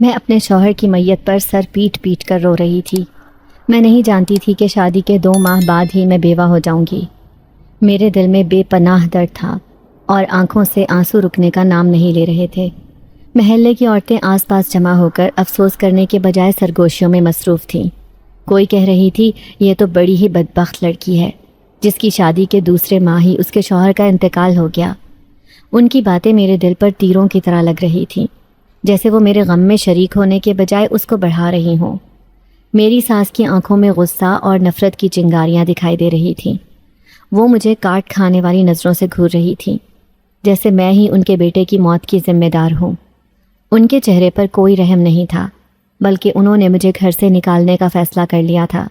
میں اپنے شوہر کی میت پر سر پیٹ پیٹ کر رو رہی تھی۔ میں نہیں جانتی تھی کہ شادی کے 2 ماہ بعد ہی میں بیوہ ہو جاؤں گی۔ میرے دل میں بے پناہ درد تھا اور آنکھوں سے آنسو رکنے کا نام نہیں لے رہے تھے۔ محلے کی عورتیں آس پاس جمع ہو کر افسوس کرنے کے بجائے سرگوشیوں میں مصروف تھیں۔ کوئی کہہ رہی تھی یہ تو بڑی ہی بدبخت لڑکی ہے جس کی شادی کے دوسرے ماہ ہی اس کے شوہر کا انتقال ہو گیا۔ ان کی باتیں میرے دل پر تیروں کی طرح لگ رہی تھیں، جیسے وہ میرے غم میں شریک ہونے کے بجائے اس کو بڑھا رہی ہوں۔ میری ساس کی آنکھوں میں غصہ اور نفرت کی چنگاریاں دکھائی دے رہی تھیں۔ وہ مجھے کاٹ کھانے والی نظروں سے گھور رہی تھیں، جیسے میں ہی ان کے بیٹے کی موت کی ذمہ دار ہوں۔ ان کے چہرے پر کوئی رحم نہیں تھا، بلکہ انہوں نے مجھے گھر سے نکالنے کا فیصلہ کر لیا تھا۔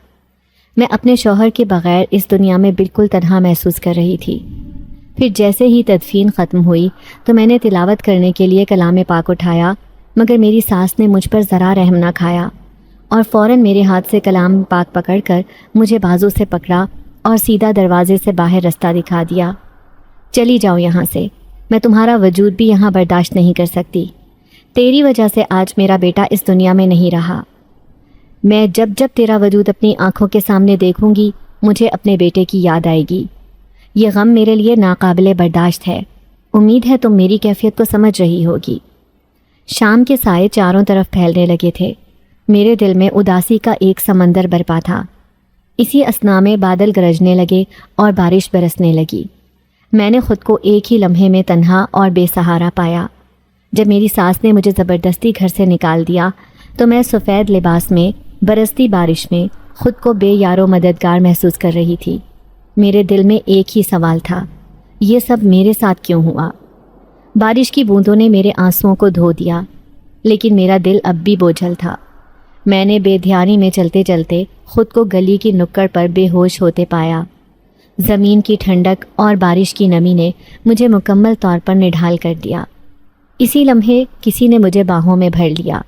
میں اپنے شوہر کے بغیر اس دنیا میں بالکل تنہا محسوس کر رہی تھی۔ پھر جیسے ہی تدفین ختم ہوئی تو میں نے تلاوت کرنے کے لیے کلام پاک اٹھایا، مگر میری ساس نے مجھ پر ذرا رحم نہ کھایا اور فوراً میرے ہاتھ سے کلام پاک پکڑ کر مجھے بازو سے پکڑا اور سیدھا دروازے سے باہر رستہ دکھا دیا۔ چلی جاؤ یہاں سے، میں تمہارا وجود بھی یہاں برداشت نہیں کر سکتی۔ تیری وجہ سے آج میرا بیٹا اس دنیا میں نہیں رہا۔ میں جب جب تیرا وجود اپنی آنکھوں کے سامنے دیکھوں گی مجھے اپنے بیٹے کی یاد آئے گی۔ یہ غم میرے لیے ناقابل برداشت ہے۔ امید ہے تم میری کیفیت کو سمجھ رہی ہوگی۔ شام کے سائے چاروں طرف پھیلنے لگے تھے۔ میرے دل میں اداسی کا ایک سمندر برپا تھا۔ اسی اثنا میں بادل گرجنے لگے اور بارش برسنے لگی۔ میں نے خود کو ایک ہی لمحے میں تنہا اور بے سہارا پایا۔ جب میری ساس نے مجھے زبردستی گھر سے نکال دیا تو میں سفید لباس میں برستی بارش میں خود کو بے یار و مددگار محسوس کر رہی تھی۔ میرے دل میں ایک ہی سوال تھا، یہ سب میرے ساتھ کیوں ہوا؟ بارش کی بوندوں نے میرے آنسوؤں کو دھو دیا، لیکن میرا دل اب بھی بوجھل تھا۔ میں نے بے دھیانی میں چلتے چلتے خود کو گلی کی نکڑ پر بے ہوش ہوتے پایا۔ زمین کی ٹھنڈک اور بارش کی نمی نے مجھے مکمل طور پر نڈھال کر دیا۔ اسی لمحے کسی نے مجھے باہوں میں بھر لیا۔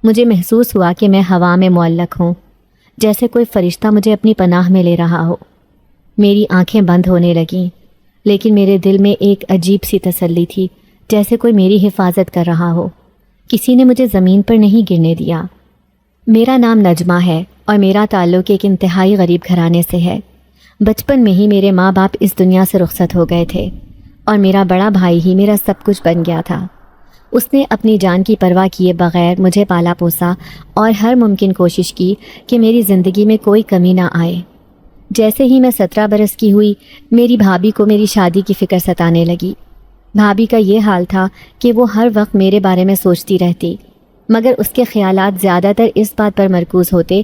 مجھے محسوس ہوا کہ میں ہوا میں معلق ہوں، جیسے کوئی فرشتہ مجھے اپنی پناہ میں لے رہا ہو۔ میری آنکھیں بند ہونے لگیں، لیکن میرے دل میں ایک عجیب سی تسلی تھی، جیسے کوئی میری حفاظت کر رہا ہو۔ کسی نے مجھے زمین پر نہیں گرنے دیا۔ میرا نام نجمہ ہے اور میرا تعلق ایک انتہائی غریب گھرانے سے ہے۔ بچپن میں ہی میرے ماں باپ اس دنیا سے رخصت ہو گئے تھے اور میرا بڑا بھائی ہی میرا سب کچھ بن گیا تھا۔ اس نے اپنی جان کی پرواہ کیے بغیر مجھے پالا پوسا اور ہر ممکن کوشش کی کہ میری زندگی میں کوئی کمی نہ آئے۔ جیسے ہی میں 17 برس کی ہوئی، میری بھابھی کو میری شادی کی فکر ستانے لگی۔ بھابھی کا یہ حال تھا کہ وہ ہر وقت میرے بارے میں سوچتی رہتی، مگر اس کے خیالات زیادہ تر اس بات پر مرکوز ہوتے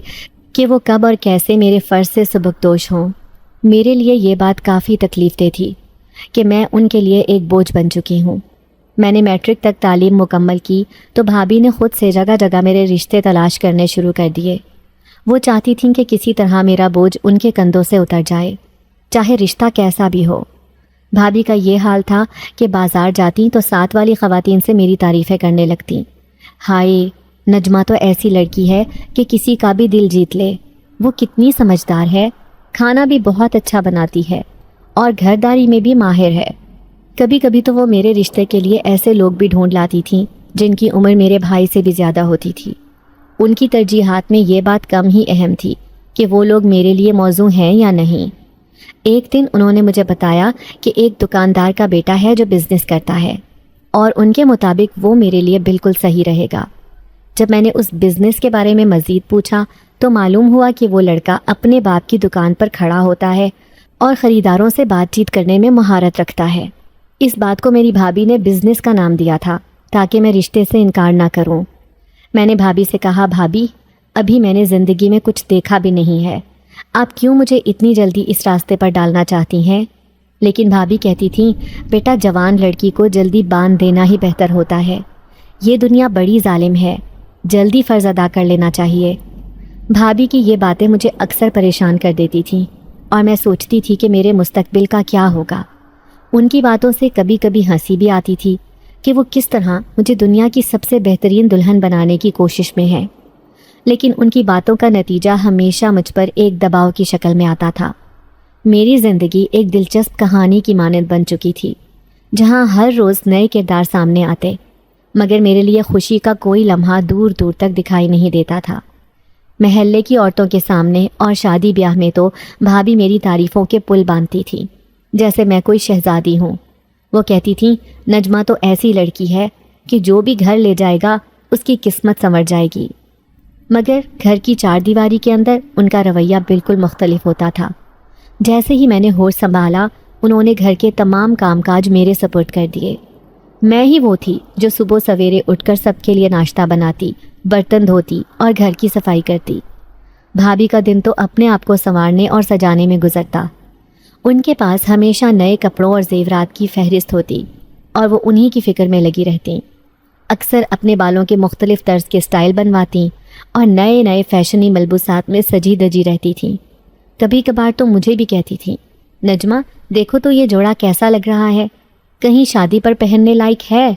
کہ وہ کب اور کیسے میرے فرض سے سبکدوش ہوں۔ میرے لیے یہ بات کافی تکلیف دہ تھی کہ میں ان کے لیے ایک بوجھ بن چکی ہوں۔ میں نے میٹرک تک تعلیم مکمل کی تو بھابھی نے خود سے جگہ جگہ میرے رشتے تلاش کرنے شروع کر دیے۔ وہ چاہتی تھیں کہ کسی طرح میرا بوجھ ان کے کندھوں سے اتر جائے، چاہے رشتہ کیسا بھی ہو۔ بھابھی کا یہ حال تھا کہ بازار جاتی تو ساتھ والی خواتین سے میری تعریفیں کرنے لگتیں۔ ہائے، نجمہ تو ایسی لڑکی ہے کہ کسی کا بھی دل جیت لے۔ وہ کتنی سمجھدار ہے، کھانا بھی بہت اچھا بناتی ہے اور گھرداری میں بھی ماہر ہے۔ کبھی کبھی تو وہ میرے رشتے کے لیے ایسے لوگ بھی ڈھونڈ لاتی تھیں جن کی عمر میرے بھائی سے بھی زیادہ ہوتی تھی۔ ان کی ترجیحات میں یہ بات کم ہی اہم تھی کہ وہ لوگ میرے لیے موزوں ہیں یا نہیں۔ ایک دن انہوں نے مجھے بتایا کہ ایک دکاندار کا بیٹا ہے جو بزنس کرتا ہے اور ان کے مطابق وہ میرے لیے بالکل صحیح رہے گا۔ جب میں نے اس بزنس کے بارے میں مزید پوچھا تو معلوم ہوا کہ وہ لڑکا اپنے باپ کی دکان پر کھڑا ہوتا ہے اور خریداروں سے بات چیت کرنے میں مہارت رکھتا ہے۔ اس بات کو میری بھابھی نے بزنس کا نام دیا تھا تاکہ میں رشتے سے انکار نہ کروں۔ میں نے بھابھی سے کہا، بھابھی، ابھی میں نے زندگی میں کچھ دیکھا بھی نہیں ہے، آپ کیوں مجھے اتنی جلدی اس راستے پر ڈالنا چاہتی ہیں؟ لیکن بھابھی کہتی تھیں، بیٹا، جوان لڑکی کو جلدی باندھ دینا ہی بہتر ہوتا ہے۔ یہ دنیا بڑی ظالم ہے، جلدی فرض ادا کر لینا چاہیے۔ بھابھی کی یہ باتیں مجھے اکثر پریشان کر دیتی تھیں اور میں سوچتی تھی کہ میرے مستقبل کا کیا ہوگا۔ ان کی باتوں سے کبھی کبھی ہنسی بھی آتی تھی کہ وہ کس طرح مجھے دنیا کی سب سے بہترین دلہن بنانے کی کوشش میں ہے، لیکن ان کی باتوں کا نتیجہ ہمیشہ مجھ پر ایک دباؤ کی شکل میں آتا تھا۔ میری زندگی ایک دلچسپ کہانی کی مانند بن چکی تھی، جہاں ہر روز نئے کردار سامنے آتے، مگر میرے لیے خوشی کا کوئی لمحہ دور دور تک دکھائی نہیں دیتا تھا۔ محلے کی عورتوں کے سامنے اور شادی بیاہ میں تو بھابھی میری تعریفوں کے پل باندھتی تھی، جیسے میں کوئی شہزادی ہوں۔ وہ کہتی تھیں نجمہ تو ایسی لڑکی ہے کہ جو بھی گھر لے جائے گا اس کی قسمت سنور جائے گی، مگر گھر کی چار دیواری کے اندر ان کا رویہ بالکل مختلف ہوتا تھا۔ جیسے ہی میں نے ہوش سنبھالا انہوں نے گھر کے تمام کام کاج میرے سپرد کر دیے۔ میں ہی وہ تھی جو صبح سویرے اٹھ کر سب کے لیے ناشتہ بناتی، برتن دھوتی اور گھر کی صفائی کرتی۔ بھابھی کا دن تو اپنے آپ کو سنوارنے اور سجانے میں گزرتا۔ ان کے پاس ہمیشہ نئے کپڑوں اور زیورات کی فہرست ہوتی اور وہ انہی کی فکر میں لگی رہتی۔ اکثر اپنے بالوں کے مختلف طرز کے سٹائل بنواتی اور نئے نئے فیشنی ملبوسات میں سجی دجی رہتی تھیں۔ کبھی کبھار تو مجھے بھی کہتی تھیں نجمہ دیکھو تو یہ جوڑا کیسا لگ رہا ہے، کہیں شادی پر پہننے لائق ہے؟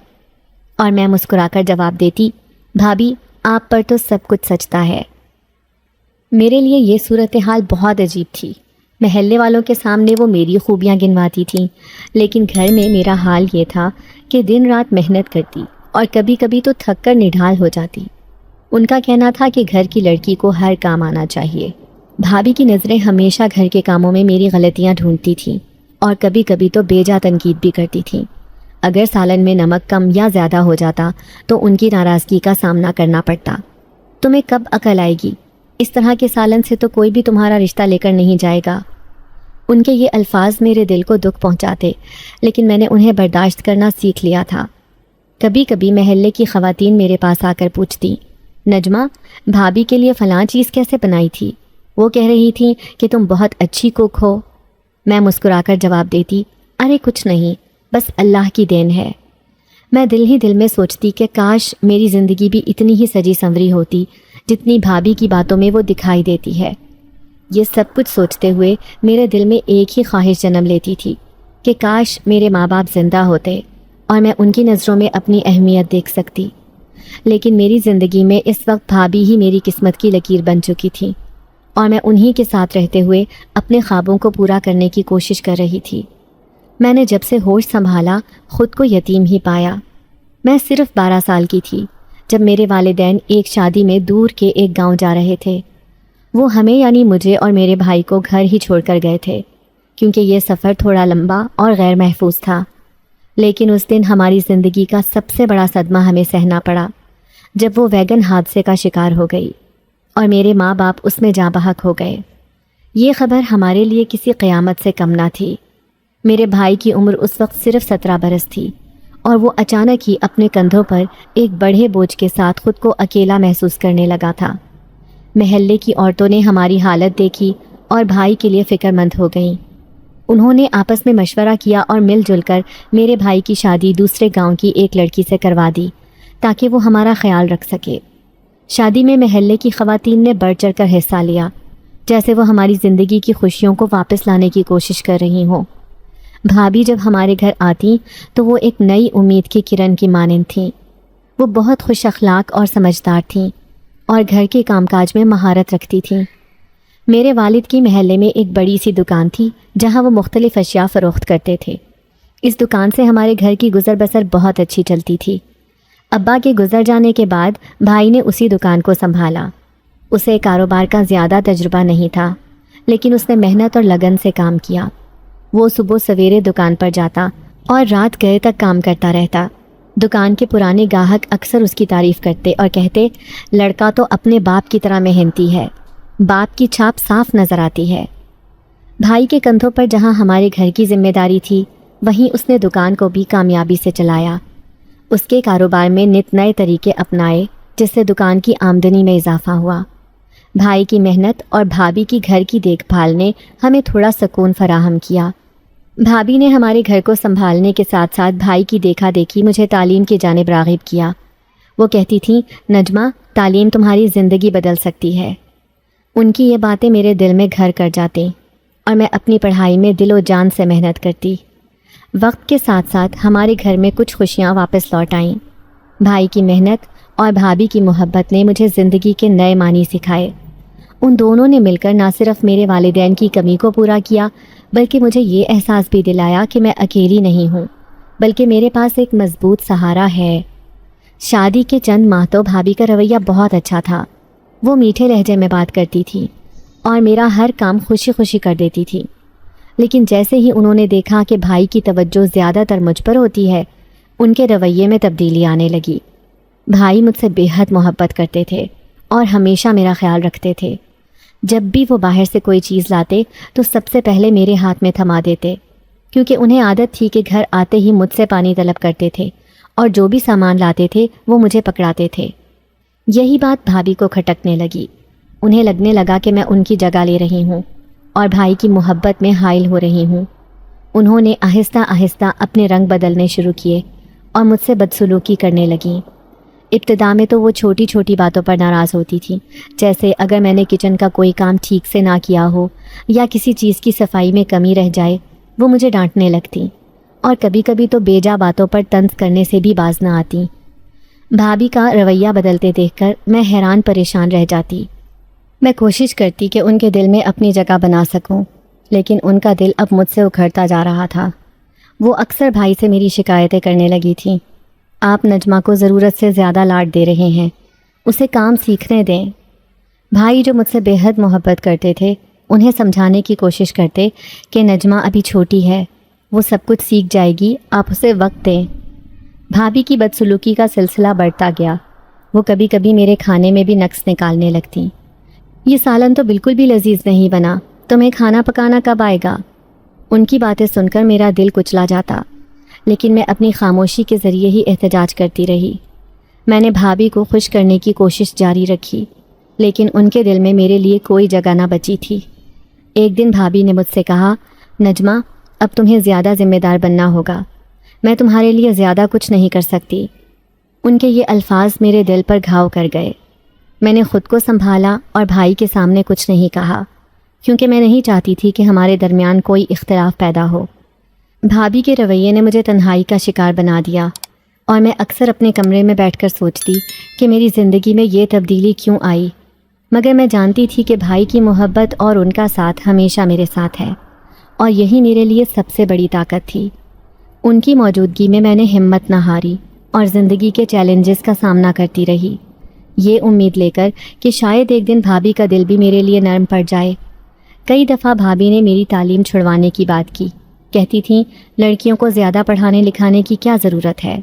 اور میں مسکرا کر جواب دیتی بھابھی آپ پر تو سب کچھ سچتا ہے۔ میرے لیے یہ صورتحال بہت عجیب تھی۔ محلے والوں کے سامنے وہ میری خوبیاں گنواتی تھیں، لیکن گھر میں میرا حال یہ تھا کہ دن رات محنت کرتی اور کبھی کبھی تو تھک کر نڈھال ہو جاتی۔ ان کا کہنا تھا کہ گھر کی لڑکی کو ہر کام آنا چاہیے۔ بھابھی کی نظریں ہمیشہ گھر کے کاموں میں میری غلطیاں ڈھونڈتی تھیں اور کبھی کبھی تو بے جا تنقید بھی کرتی تھیں۔ اگر سالن میں نمک کم یا زیادہ ہو جاتا تو ان کی ناراضگی کا سامنا کرنا پڑتا۔ تمہیں کب عقل آئے گی؟ اس طرح کے سالن سے تو کوئی بھی تمہارا رشتہ لے کر نہیں جائے گا۔ ان کے یہ الفاظ میرے دل کو دکھ پہنچاتے، لیکن میں نے انہیں برداشت کرنا سیکھ لیا تھا۔ کبھی کبھی محلے کی خواتین میرے پاس آ کر پوچھتی نجمہ بھابھی کے لیے فلاں چیز کیسے بنائی تھی؟ وہ کہہ رہی تھیں کہ تم بہت اچھی کوک ہو۔ میں مسکرا کر جواب دیتی ارے کچھ نہیں، بس اللہ کی دین ہے۔ میں دل ہی دل میں سوچتی کہ کاش میری زندگی بھی اتنی ہی سجی سنوری ہوتی جتنی بھابھی کی باتوں میں وہ دکھائی دیتی ہے۔ یہ سب کچھ سوچتے ہوئے میرے دل میں ایک ہی خواہش جنم لیتی تھی کہ کاش میرے ماں باپ زندہ ہوتے اور میں ان کی نظروں میں اپنی اہمیت دیکھ سکتی۔ لیکن میری زندگی میں اس وقت بھابھی ہی میری قسمت کی لکیر بن چکی تھی اور میں انہی کے ساتھ رہتے ہوئے اپنے خوابوں کو پورا کرنے کی کوشش کر رہی تھی۔ میں نے جب سے ہوش سنبھالا خود کو یتیم ہی پایا۔ میں صرف 12 سال کی تھی جب میرے والدین ایک شادی میں دور کے ایک گاؤں جا رہے تھے۔ وہ ہمیں یعنی مجھے اور میرے بھائی کو گھر ہی چھوڑ کر گئے تھے، کیونکہ یہ سفر تھوڑا لمبا اور غیر محفوظ تھا۔ لیکن اس دن ہماری زندگی کا سب سے بڑا صدمہ ہمیں سہنا پڑا جب وہ ویگن حادثے کا شکار ہو گئی اور میرے ماں باپ اس میں جاں بحق ہو گئے۔ یہ خبر ہمارے لیے کسی قیامت سے کم نہ تھی۔ میرے بھائی کی عمر اس وقت صرف 17 برس تھی اور وہ اچانک ہی اپنے کندھوں پر ایک بڑے بوجھ کے ساتھ خود کو اکیلا محسوس کرنے لگا تھا۔ محلے کی عورتوں نے ہماری حالت دیکھی اور بھائی کے لیے فکر مند ہو گئیں۔ انہوں نے آپس میں مشورہ کیا اور مل جل کر میرے بھائی کی شادی دوسرے گاؤں کی ایک لڑکی سے کروا دی تاکہ وہ ہمارا خیال رکھ سکے۔ شادی میں محلے کی خواتین نے بڑھ چڑھ کر حصہ لیا، جیسے وہ ہماری زندگی کی خوشیوں کو واپس لانے کی کوشش کر رہی ہوں۔ بھابھی جب ہمارے گھر آتی تو وہ ایک نئی امید کی کرن کی مانند تھیں۔ وہ بہت خوش اخلاق اور سمجھدار تھیں اور گھر کے کام کاج میں مہارت رکھتی تھیں۔ میرے والد کی محلے میں ایک بڑی سی دکان تھی جہاں وہ مختلف اشیاء فروخت کرتے تھے۔ اس دکان سے ہمارے گھر کی گزر بسر بہت اچھی چلتی تھی۔ ابا کے گزر جانے کے بعد بھائی نے اسی دکان کو سنبھالا۔ اسے کاروبار کا زیادہ تجربہ نہیں تھا، لیکن اس نے محنت اور لگن سے کام کیا۔ وہ صبح سویرے دکان پر جاتا اور رات گئے تک کام کرتا رہتا۔ دکان کے پرانے گاہک اکثر اس کی تعریف کرتے اور کہتے لڑکا تو اپنے باپ کی طرح محنتی ہے، باپ کی چھاپ صاف نظر آتی ہے۔ بھائی کے کندھوں پر جہاں ہمارے گھر کی ذمہ داری تھی وہیں اس نے دکان کو بھی کامیابی سے چلایا۔ اس کے کاروبار میں نت نئے طریقے اپنائے جس سے دکان کی آمدنی میں اضافہ ہوا۔ بھائی کی محنت اور بھابھی کی گھر کی دیکھ بھال نے ہمیں تھوڑا سکون فراہم کیا۔ بھابھی نے ہمارے گھر کو سنبھالنے کے ساتھ ساتھ بھائی کی دیکھا دیکھی مجھے تعلیم کی جانب راغب کیا۔ وہ کہتی تھیں نجمہ تعلیم تمہاری زندگی بدل سکتی ہے۔ ان کی یہ باتیں میرے دل میں گھر کر جاتی اور میں اپنی پڑھائی میں دل و جان سے محنت کرتی۔ وقت کے ساتھ ساتھ ہمارے گھر میں کچھ خوشیاں واپس لوٹ آئیں۔ بھائی کی محنت اور بھابھی کی محبت نے مجھے زندگی کے نئے معنی سکھائے۔ ان دونوں نے مل کر نہ صرف میرے والدین کی کمی کو پورا کیا بلکہ مجھے یہ احساس بھی دلایا کہ میں اکیلی نہیں ہوں، بلکہ میرے پاس ایک مضبوط سہارا ہے۔ شادی کے چند ماہ تو بھابھی کا رویہ بہت اچھا تھا۔ وہ میٹھے لہجے میں بات کرتی تھی اور میرا ہر کام خوشی خوشی کر دیتی تھی، لیکن جیسے ہی انہوں نے دیکھا کہ بھائی کی توجہ زیادہ تر مجھ پر ہوتی ہے، ان کے رویے میں تبدیلی آنے لگی۔ بھائی مجھ سے بے حد محبت کرتے تھے اور ہمیشہ میرا خیال رکھتے تھے۔ جب بھی وہ باہر سے کوئی چیز لاتے تو سب سے پہلے میرے ہاتھ میں تھما دیتے، کیونکہ انہیں عادت تھی کہ گھر آتے ہی مجھ سے پانی طلب کرتے تھے اور جو بھی سامان لاتے تھے وہ مجھے پکڑاتے تھے۔ یہی بات بھابھی کو کھٹکنے لگی۔ انہیں لگنے لگا کہ میں ان کی جگہ لے رہی ہوں اور بھائی کی محبت میں حائل ہو رہی ہوں۔ انہوں نے آہستہ آہستہ اپنے رنگ بدلنے شروع کیے اور مجھ سے بدسلوکی کرنے لگیں۔ ابتدا میں تو وہ چھوٹی چھوٹی باتوں پر ناراض ہوتی تھی، جیسے اگر میں نے کچن کا کوئی کام ٹھیک سے نہ کیا ہو یا کسی چیز کی صفائی میں کمی رہ جائے، وہ مجھے ڈانٹنے لگتی، اور کبھی کبھی تو بیجا باتوں پر طنز کرنے سے بھی باز نہ آتی۔ بھابھی کا رویہ بدلتے دیکھ کر میں حیران پریشان رہ جاتی۔ میں کوشش کرتی کہ ان کے دل میں اپنی جگہ بنا سکوں، لیکن ان کا دل اب مجھ سے اکھڑتا جا رہا تھا۔ وہ اکثر بھائی سے میری شکایتیں کرنے لگی تھیں۔ آپ نجمہ کو ضرورت سے زیادہ لاڈ دے رہے ہیں، اسے کام سیکھنے دیں۔ بھائی جو مجھ سے بے حد محبت کرتے تھے، انہیں سمجھانے کی کوشش کرتے کہ نجمہ ابھی چھوٹی ہے، وہ سب کچھ سیکھ جائے گی، آپ اسے وقت دیں۔ بھابھی کی بدسلوکی کا سلسلہ بڑھتا گیا۔ وہ کبھی کبھی میرے کھانے میں بھی نقص نکالنے لگتی۔ یہ سالن تو بالکل بھی لذیذ نہیں بنا، تمہیں کھانا پکانا کب آئے گا؟ ان کی باتیں سن کر میرا دل کچلا جاتا، لیکن میں اپنی خاموشی کے ذریعے ہی احتجاج کرتی رہی۔ میں نے بھابھی کو خوش کرنے کی کوشش جاری رکھی، لیکن ان کے دل میں میرے لیے کوئی جگہ نہ بچی تھی۔ ایک دن بھابھی نے مجھ سے کہا، نجمہ اب تمہیں زیادہ ذمہ دار بننا ہوگا، میں تمہارے لیے زیادہ کچھ نہیں کر سکتی۔ ان کے یہ الفاظ میرے دل پر گھاؤ کر گئے۔ میں نے خود کو سنبھالا اور بھائی کے سامنے کچھ نہیں کہا، کیونکہ میں نہیں چاہتی تھی کہ ہمارے درمیان کوئی اختلاف پیدا ہو۔ بھابھی کے رویے نے مجھے تنہائی کا شکار بنا دیا، اور میں اکثر اپنے کمرے میں بیٹھ کر سوچتی کہ میری زندگی میں یہ تبدیلی کیوں آئی، مگر میں جانتی تھی کہ بھائی کی محبت اور ان کا ساتھ ہمیشہ میرے ساتھ ہے، اور یہی میرے لیے سب سے بڑی طاقت تھی۔ ان کی موجودگی میں نے ہمت نہ ہاری اور زندگی کے چیلنجز کا سامنا کرتی رہی، یہ امید لے کر کہ شاید ایک دن بھابھی کا دل بھی میرے لیے نرم پڑ جائے۔ کئی دفعہ بھابھی نے میری تعلیم چھڑوانے کی بات کی، کہتی تھیں لڑکیوں کو زیادہ پڑھانے لکھانے کی کیا ضرورت ہے،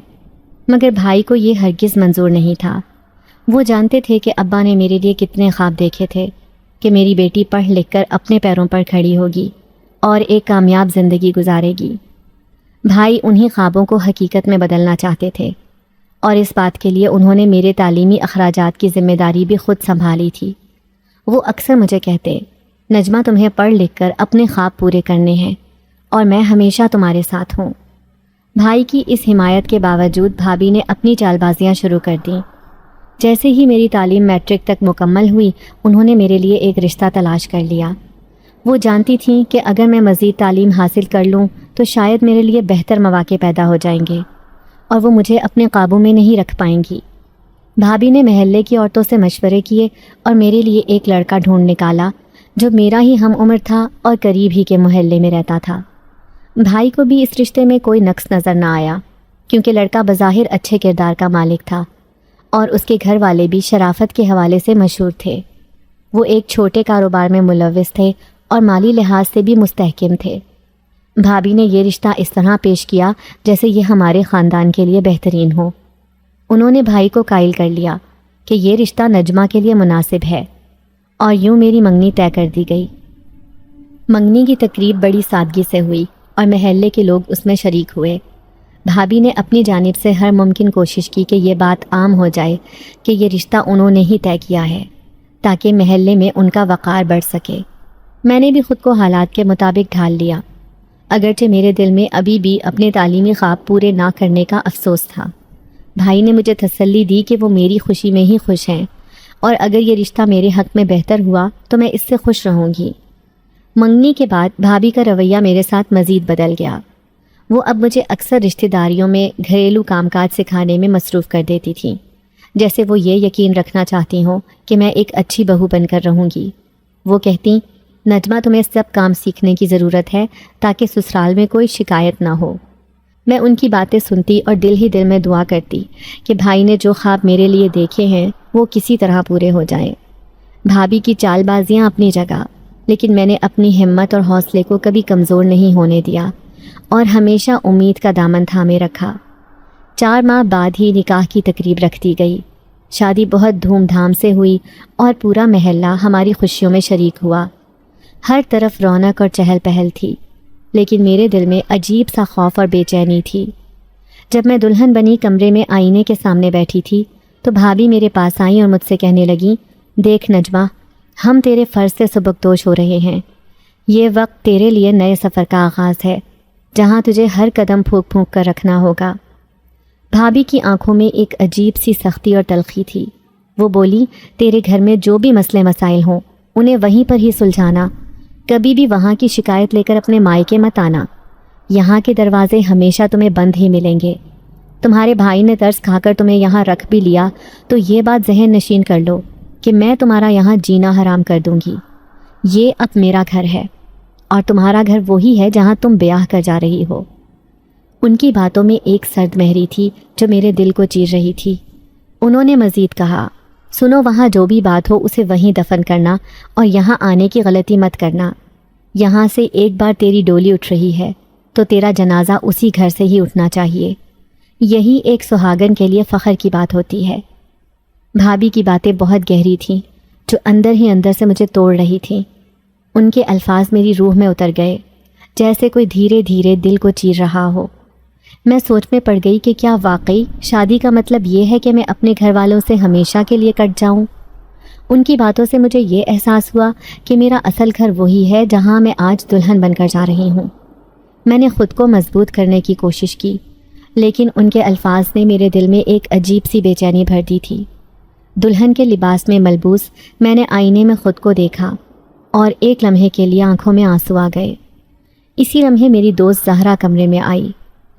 مگر بھائی کو یہ ہرگز منظور نہیں تھا۔ وہ جانتے تھے کہ ابا نے میرے لیے کتنے خواب دیکھے تھے کہ میری بیٹی پڑھ لکھ کر اپنے پیروں پر کھڑی ہوگی اور ایک کامیاب زندگی گزارے گی۔ بھائی انہی خوابوں کو حقیقت میں بدلنا چاہتے تھے، اور اس بات کے لیے انہوں نے میرے تعلیمی اخراجات کی ذمہ داری بھی خود سنبھالی تھی۔ وہ اکثر مجھے کہتے، نجمہ تمہیں پڑھ لکھ کر اپنے خواب پورے کرنے ہیں، اور میں ہمیشہ تمہارے ساتھ ہوں۔ بھائی کی اس حمایت کے باوجود بھابھی نے اپنی چال بازیاں شروع کر دیں۔ جیسے ہی میری تعلیم میٹرک تک مکمل ہوئی، انہوں نے میرے لیے ایک رشتہ تلاش کر لیا۔ وہ جانتی تھیں کہ اگر میں مزید تعلیم حاصل کر لوں تو شاید میرے لیے بہتر مواقع پیدا ہو جائیں گے، اور وہ مجھے اپنے قابو میں نہیں رکھ پائیں گی۔ بھابھی نے محلے کی عورتوں سے مشورے کیے اور میرے لیے ایک لڑکا ڈھونڈ نکالا جو میرا ہی ہم عمر تھا اور قریب ہی کے محلے میں رہتا تھا۔ بھائی کو بھی اس رشتے میں کوئی نقص نظر نہ آیا، کیونکہ لڑکا بظاہر اچھے کردار کا مالک تھا اور اس کے گھر والے بھی شرافت کے حوالے سے مشہور تھے۔ وہ ایک چھوٹے کاروبار میں ملوث تھے اور مالی لحاظ سے بھی مستحکم تھے۔ بھابھی نے یہ رشتہ اس طرح پیش کیا جیسے یہ ہمارے خاندان کے لیے بہترین ہو۔ انہوں نے بھائی کو قائل کر لیا کہ یہ رشتہ نجمہ کے لیے مناسب ہے، اور یوں میری منگنی طے کر دی گئی۔ منگنی کی تقریب بڑی سادگی سے ہوئی اور محلے کے لوگ اس میں شریک ہوئے۔ بھابھی نے اپنی جانب سے ہر ممکن کوشش کی کہ یہ بات عام ہو جائے کہ یہ رشتہ انہوں نے ہی طے کیا ہے، تاکہ محلے میں ان کا وقار بڑھ سکے۔ میں نے بھی خود کو حالات کے مطابق ڈھال لیا، اگرچہ میرے دل میں ابھی بھی اپنے تعلیمی خواب پورے نہ کرنے کا افسوس تھا۔ بھائی نے مجھے تسلی دی کہ وہ میری خوشی میں ہی خوش ہیں، اور اگر یہ رشتہ میرے حق میں بہتر ہوا تو میں اس سے خوش رہوں گی۔ منگنی کے بعد بھابھی کا رویہ میرے ساتھ مزید بدل گیا۔ وہ اب مجھے اکثر رشتہ داریوں میں گھریلو کام کاج سکھانے میں مصروف کر دیتی تھیں، جیسے وہ یہ یقین رکھنا چاہتی ہوں کہ میں ایک اچھی بہو بن کر رہوں گی۔ وہ کہتی، نجمہ تمہیں سب کام سیکھنے کی ضرورت ہے تاکہ سسرال میں کوئی شکایت نہ ہو۔ میں ان کی باتیں سنتی اور دل ہی دل میں دعا کرتی کہ بھائی نے جو خواب میرے لیے دیکھے ہیں وہ کسی طرح پورے ہو جائیں۔ بھابھی کی چال بازیاں اپنی جگہ، لیکن میں نے اپنی ہمت اور حوصلے کو کبھی کمزور نہیں ہونے دیا اور ہمیشہ امید کا دامن تھامے رکھا۔ 4 ماہ بعد ہی نکاح کی تقریب رکھ دی گئی۔ شادی بہت دھوم دھام سے ہوئی اور پورا محلہ ہماری خوشیوں میں شریک ہوا۔ ہر طرف رونق اور چہل پہل تھی، لیکن میرے دل میں عجیب سا خوف اور بے چینی تھی۔ جب میں دلہن بنی کمرے میں آئینے کے سامنے بیٹھی تھی تو بھابھی میرے پاس آئیں اور مجھ سے کہنے لگیں، دیکھ نجمہ، ہم تیرے فرض سے سبکدوش ہو رہے ہیں۔ یہ وقت تیرے لیے نئے سفر کا آغاز ہے، جہاں تجھے ہر قدم پھونک پھونک کر رکھنا ہوگا۔ بھابھی کی آنکھوں میں ایک عجیب سی سختی اور تلخی تھی۔ وہ بولی، تیرے گھر میں جو بھی مسئلے مسائل ہوں انہیں وہیں پر ہی سلجھانا، کبھی بھی وہاں کی شکایت لے کر اپنے مائکے مت آنا۔ یہاں کے دروازے ہمیشہ تمہیں بند ہی ملیں گے۔ تمہارے بھائی نے ترس کھا کر تمہیں یہاں رکھ بھی لیا تو یہ بات ذہن نشین کر لو کہ میں تمہارا یہاں جینا حرام کر دوں گی۔ یہ اب میرا گھر ہے اور تمہارا گھر وہی ہے جہاں تم بیاہ کر جا رہی ہو۔ ان کی باتوں میں ایک سرد مہری تھی جو میرے دل کو چیر رہی تھی۔ انہوں نے مزید کہا، سنو، وہاں جو بھی بات ہو اسے وہیں دفن کرنا اور یہاں آنے کی غلطی مت کرنا۔ یہاں سے ایک بار تیری ڈولی اٹھ رہی ہے تو تیرا جنازہ اسی گھر سے ہی اٹھنا چاہیے۔ یہی ایک سہاگن کے لیے فخر کی بات ہوتی ہے۔ بھابھی کی باتیں بہت گہری تھیں جو اندر ہی اندر سے مجھے توڑ رہی تھیں۔ ان کے الفاظ میری روح میں اتر گئے، جیسے کوئی دھیرے دھیرے دل کو چیر رہا ہو۔ میں سوچ میں پڑ گئی کہ کیا واقعی شادی کا مطلب یہ ہے کہ میں اپنے گھر والوں سے ہمیشہ کے لیے کٹ جاؤں؟ ان کی باتوں سے مجھے یہ احساس ہوا کہ میرا اصل گھر وہی ہے جہاں میں آج دلہن بن کر جا رہی ہوں۔ میں نے خود کو مضبوط کرنے کی کوشش کی، لیکن ان کے الفاظ نے میرے دل میں ایک عجیب سی بے چینی بھر دی تھی۔ دلہن کے لباس میں ملبوس میں نے آئینے میں خود کو دیکھا اور ایک لمحے کے لیے آنکھوں میں آنسو آ گئے۔ اسی لمحے میری دوست زہرا کمرے میں آئی۔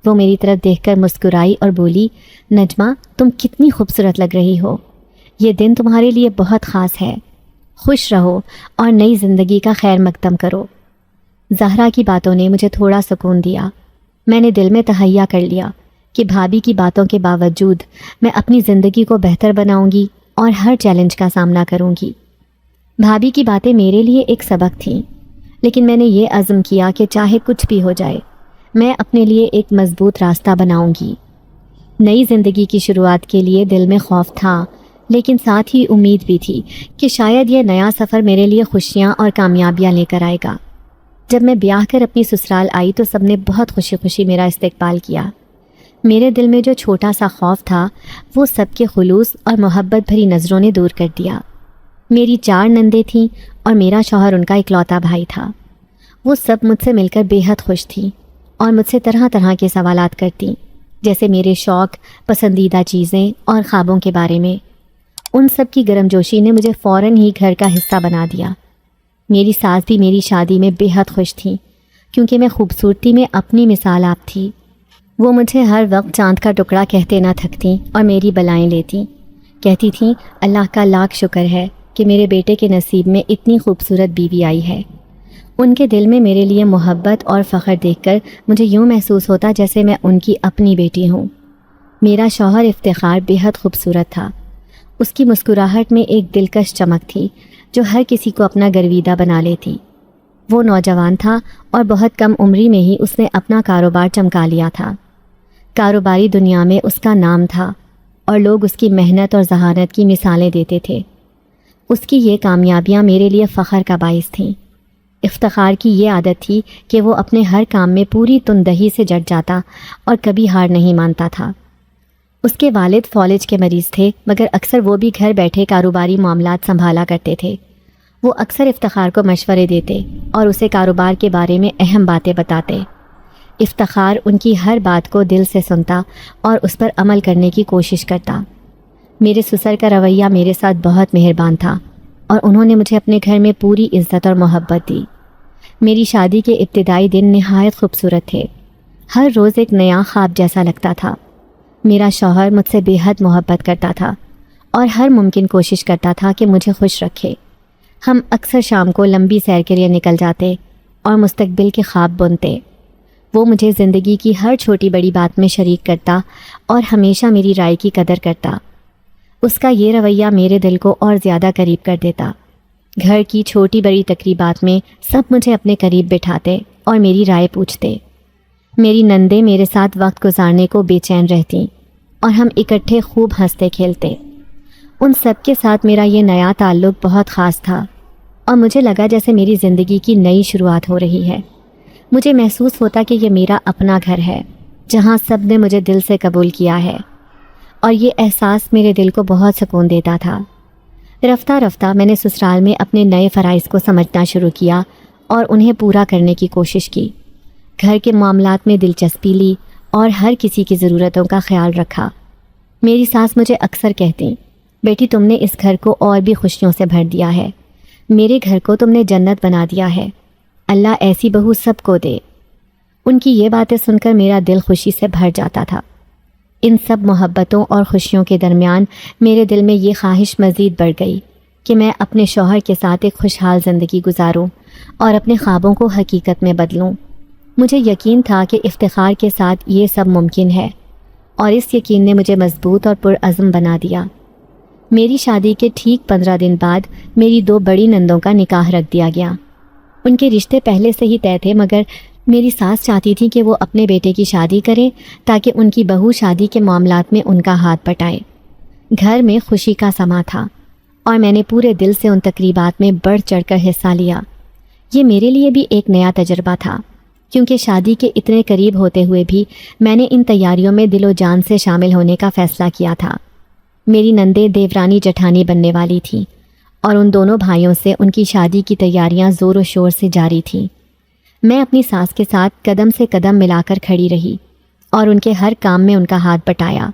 وہ میری طرف دیکھ کر مسکرائی اور بولی، نجمہ، تم کتنی خوبصورت لگ رہی ہو، یہ دن تمہارے لیے بہت خاص ہے، خوش رہو اور نئی زندگی کا خیر مقدم کرو۔ زہرا کی باتوں نے مجھے تھوڑا سکون دیا۔ میں نے دل میں تہیہ کر لیا کہ بھابھی کی باتوں کے باوجود میں اپنی زندگی کو بہتر بناؤں گی اور ہر چیلنج کا سامنا کروں گی۔ بھابھی کی باتیں میرے لیے ایک سبق تھیں، لیکن میں نے یہ عزم کیا کہ چاہے کچھ بھی ہو جائے میں اپنے لیے ایک مضبوط راستہ بناؤں گی۔ نئی زندگی کی شروعات کے لیے دل میں خوف تھا، لیکن ساتھ ہی امید بھی تھی کہ شاید یہ نیا سفر میرے لیے خوشیاں اور کامیابیاں لے کر آئے گا۔ جب میں بیاہ کر اپنی سسرال آئی تو سب نے بہت خوشی خوشی میرا استقبال کیا۔ میرے دل میں جو چھوٹا سا خوف تھا وہ سب کے خلوص اور محبت بھری نظروں نے دور کر دیا۔ میری 4 نندیں تھیں اور میرا شوہر ان کا اکلوتا بھائی تھا۔ وہ سب مجھ سے مل کر بے حد خوش تھیں اور مجھ سے طرح طرح کے سوالات کرتیں، جیسے میرے شوق، پسندیدہ چیزیں اور خوابوں کے بارے میں۔ ان سب کی گرم جوشی نے مجھے فوراً ہی گھر کا حصہ بنا دیا۔ میری ساس بھی میری شادی میں بے حد خوش تھیں، کیونکہ میں خوبصورتی میں اپنی مثال آپ تھی۔ وہ مجھے ہر وقت چاند کا ٹکڑا کہتے نہ تھکتیں اور میری بلائیں لیتیں۔ کہتی تھیں، اللہ کا لاکھ شکر ہے کہ میرے بیٹے کے نصیب میں اتنی خوبصورت بیوی آئی ہے۔ ان کے دل میں میرے لیے محبت اور فخر دیکھ کر مجھے یوں محسوس ہوتا جیسے میں ان کی اپنی بیٹی ہوں۔ میرا شوہر افتخار بے حد خوبصورت تھا۔ اس کی مسکراہٹ میں ایک دلکش چمک تھی جو ہر کسی کو اپنا گرویدہ بنا لیتی۔ وہ نوجوان تھا اور بہت کم عمری میں ہی اس نے اپنا کاروبار چمکا لیا تھا۔ کاروباری دنیا میں اس کا نام تھا اور لوگ اس کی محنت اور ذہانت کی مثالیں دیتے تھے۔ اس کی یہ کامیابیاں میرے لیے فخر کا باعث تھیں۔ افتخار کی یہ عادت تھی کہ وہ اپنے ہر کام میں پوری تندہی سے جٹ جاتا اور کبھی ہار نہیں مانتا تھا۔ اس کے والد فالج کے مریض تھے، مگر اکثر وہ بھی گھر بیٹھے کاروباری معاملات سنبھالا کرتے تھے۔ وہ اکثر افتخار کو مشورے دیتے اور اسے کاروبار کے بارے میں اہم باتیں بتاتے۔ افتخار ان کی ہر بات کو دل سے سنتا اور اس پر عمل کرنے کی کوشش کرتا۔ میرے سسر کا رویہ میرے ساتھ بہت مہربان تھا اور انہوں نے مجھے اپنے گھر میں پوری عزت اور محبت دی۔ میری شادی کے ابتدائی دن نہایت خوبصورت تھے۔ ہر روز ایک نیا خواب جیسا لگتا تھا۔ میرا شوہر مجھ سے بے حد محبت کرتا تھا اور ہر ممکن کوشش کرتا تھا کہ مجھے خوش رکھے۔ ہم اکثر شام کو لمبی سیر کے لیے نکل جاتے اور مستقبل کے خواب بنتے۔ وہ مجھے زندگی کی ہر چھوٹی بڑی بات میں شریک کرتا اور ہمیشہ میری رائے کی قدر کرتا۔ اس کا یہ رویہ میرے دل کو اور زیادہ قریب کر دیتا۔ گھر کی چھوٹی بڑی تقریبات میں سب مجھے اپنے قریب بٹھاتے اور میری رائے پوچھتے۔ میری نندیں میرے ساتھ وقت گزارنے کو بے چین رہتیں اور ہم اکٹھے خوب ہنستے کھیلتے۔ ان سب کے ساتھ میرا یہ نیا تعلق بہت خاص تھا اور مجھے لگا جیسے میری زندگی کی نئی شروعات ہو رہی ہے۔ مجھے محسوس ہوتا کہ یہ میرا اپنا گھر ہے جہاں سب نے مجھے دل سے قبول کیا ہے، اور یہ احساس میرے دل کو بہت سکون دیتا تھا۔ رفتہ رفتہ میں نے سسرال میں اپنے نئے فرائض کو سمجھنا شروع کیا اور انہیں پورا کرنے کی کوشش کی۔ گھر کے معاملات میں دلچسپی لی اور ہر کسی کی ضرورتوں کا خیال رکھا۔ میری ساس مجھے اکثر کہتی، بیٹی تم نے اس گھر کو اور بھی خوشیوں سے بھر دیا ہے، میرے گھر کو تم نے جنت بنا دیا ہے، اللہ ایسی بہو سب کو دے۔ ان کی یہ باتیں سن کر میرا دل خوشی سے بھر جاتا تھا۔ ان سب محبتوں اور خوشیوں کے درمیان میرے دل میں یہ خواہش مزید بڑھ گئی کہ میں اپنے شوہر کے ساتھ ایک خوشحال زندگی گزاروں اور اپنے خوابوں کو حقیقت میں بدلوں۔ مجھے یقین تھا کہ افتخار کے ساتھ یہ سب ممکن ہے، اور اس یقین نے مجھے مضبوط اور پرعزم بنا دیا۔ میری شادی کے ٹھیک 15 دن بعد میری 2 بڑی نندوں کا نکاح رکھ دیا گیا۔ ان کے رشتے پہلے سے ہی طے تھے، مگر میری ساس چاہتی تھی کہ وہ اپنے بیٹے کی شادی کریں تاکہ ان کی بہو شادی کے معاملات میں ان کا ہاتھ بٹائے۔ گھر میں خوشی کا سما تھا اور میں نے پورے دل سے ان تقریبات میں بڑھ چڑھ کر حصہ لیا۔ یہ میرے لیے بھی ایک نیا تجربہ تھا، کیونکہ شادی کے اتنے قریب ہوتے ہوئے بھی میں نے ان تیاریوں میں دل و جان سے شامل ہونے کا فیصلہ کیا تھا۔ میری نندیں دیورانی جٹھانی بننے والی تھیں اور ان دونوں بھائیوں سے ان کی شادی کی تیاریاں زور و شور سے جاری تھیں۔ میں اپنی ساس کے ساتھ قدم سے قدم ملا کر کھڑی رہی اور ان کے ہر کام میں ان کا ہاتھ بٹایا۔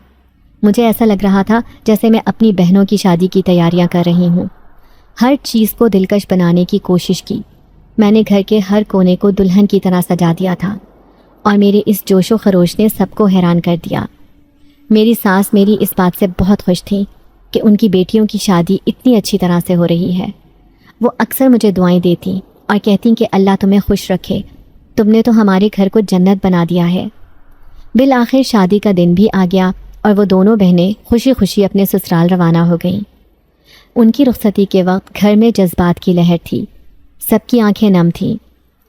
مجھے ایسا لگ رہا تھا جیسے میں اپنی بہنوں کی شادی کی تیاریاں کر رہی ہوں۔ ہر چیز کو دلکش بنانے کی کوشش کی۔ میں نے گھر کے ہر کونے کو دلہن کی طرح سجا دیا تھا اور میرے اس جوش و خروش نے سب کو حیران کر دیا۔ میری ساس میری اس بات سے بہت خوش تھی کہ ان کی بیٹیوں کی شادی اتنی اچھی طرح سے ہو رہی ہے۔ وہ اکثر مجھے دعائیں دیتی اور کہتی کہ اللہ تمہیں خوش رکھے، تم نے تو ہمارے گھر کو جنت بنا دیا ہے۔ بالآخر شادی کا دن بھی آ گیا اور وہ دونوں بہنیں خوشی خوشی اپنے سسرال روانہ ہو گئیں۔ ان کی رخصتی کے وقت گھر میں جذبات کی لہر تھی، سب کی آنکھیں نم تھیں،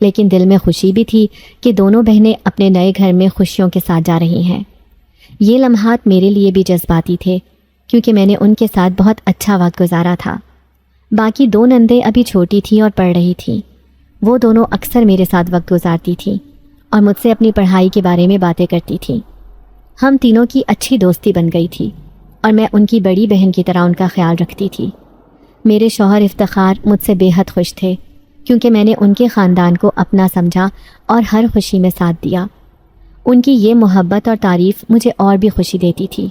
لیکن دل میں خوشی بھی تھی کہ دونوں بہنیں اپنے نئے گھر میں خوشیوں کے ساتھ جا رہی ہیں۔ یہ لمحات میرے لیے بھی جذباتی تھے، کیونکہ میں نے ان کے ساتھ بہت اچھا وقت گزارا تھا۔ باقی 2 نندیں ابھی چھوٹی تھیں اور پڑھ رہی تھیں۔ وہ دونوں اکثر میرے ساتھ وقت گزارتی تھیں اور مجھ سے اپنی پڑھائی کے بارے میں باتیں کرتی تھیں۔ ہم تینوں کی اچھی دوستی بن گئی تھی اور میں ان کی بڑی بہن کی طرح ان کا خیال رکھتی تھی۔ میرے شوہر افتخار مجھ سے بے حد خوش تھے، کیونکہ میں نے ان کے خاندان کو اپنا سمجھا اور ہر خوشی میں ساتھ دیا۔ ان کی یہ محبت اور تعریف مجھے اور بھی خوشی دیتی تھی۔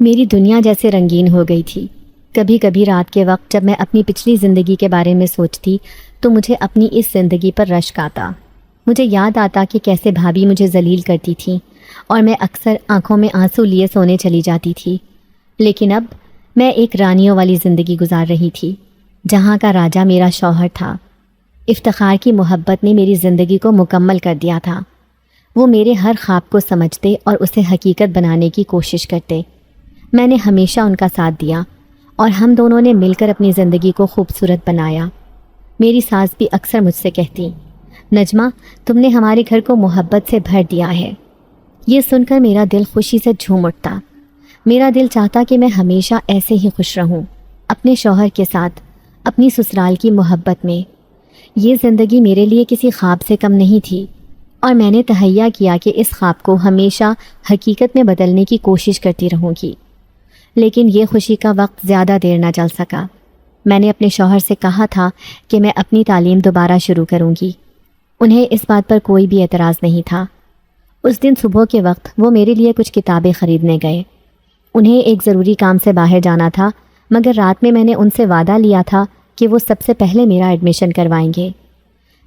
میری دنیا جیسے رنگین ہو گئی تھی۔ کبھی کبھی رات کے وقت جب میں اپنی پچھلی زندگی کے بارے میں سوچتی تو مجھے اپنی اس زندگی پر رشک آتا۔ مجھے یاد آتا کہ کیسے بھابھی مجھے ذلیل کرتی تھیں اور میں اکثر آنکھوں میں آنسو لیے سونے چلی جاتی تھی۔ لیکن اب میں ایک رانیوں والی زندگی گزار رہی تھی، جہاں کا راجا میرا شوہر تھا۔ افتخار کی محبت نے میری زندگی کو مکمل کر دیا تھا۔ وہ میرے ہر خواب کو سمجھتے اور اسے حقیقت بنانے کی کوشش کرتے۔ میں نے ہمیشہ ان کا ساتھ دیا اور ہم دونوں نے مل کر اپنی زندگی کو خوبصورت بنایا۔ میری ساس بھی اکثر مجھ سے کہتی، نجمہ تم نے ہمارے گھر کو محبت سے بھر دیا ہے۔ یہ سن کر میرا دل خوشی سے جھوم اٹھتا۔ میرا دل چاہتا کہ میں ہمیشہ ایسے ہی خوش رہوں، اپنے شوہر کے ساتھ، اپنی سسرال کی محبت میں۔ یہ زندگی میرے لیے کسی خواب سے کم نہیں تھی، اور میں نے تہیہ کیا کہ اس خواب کو ہمیشہ حقیقت میں بدلنے کی کوشش کرتی رہوں گی۔ لیکن یہ خوشی کا وقت زیادہ دیر نہ چل سکا۔ میں نے اپنے شوہر سے کہا تھا کہ میں اپنی تعلیم دوبارہ شروع کروں گی۔ انہیں اس بات پر کوئی بھی اعتراض نہیں تھا۔ اس دن صبح کے وقت وہ میرے لیے کچھ کتابیں خریدنے گئے۔ انہیں ایک ضروری کام سے باہر جانا تھا، مگر رات میں نے ان سے وعدہ لیا تھا کہ وہ سب سے پہلے میرا ایڈمیشن کروائیں گے۔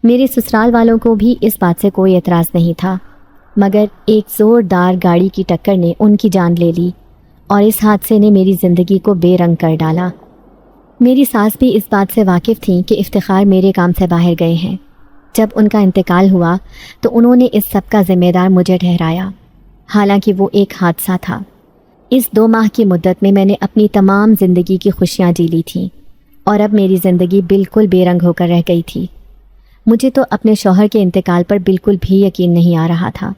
میرے سسرال والوں کو بھی اس بات سے کوئی اعتراض نہیں تھا، مگر ایک زوردار گاڑی کی ٹکر نے ان کی جان لے لی اور اس حادثے نے میری زندگی کو بے رنگ کر ڈالا۔ میری ساس بھی اس بات سے واقف تھیں کہ افتخار میرے کام سے باہر گئے ہیں۔ جب ان کا انتقال ہوا تو انہوں نے اس سب کا ذمہ دار مجھے ٹھہرایا، حالانکہ وہ ایک حادثہ تھا۔ اس 2 ماہ کی مدت میں میں نے اپنی تمام زندگی کی خوشیاں جی لی تھیں، اور اب میری زندگی بالکل بے رنگ ہو کر رہ گئی تھی۔ مجھے تو اپنے شوہر کے انتقال پر بالکل بھی یقین نہیں آ رہا تھا۔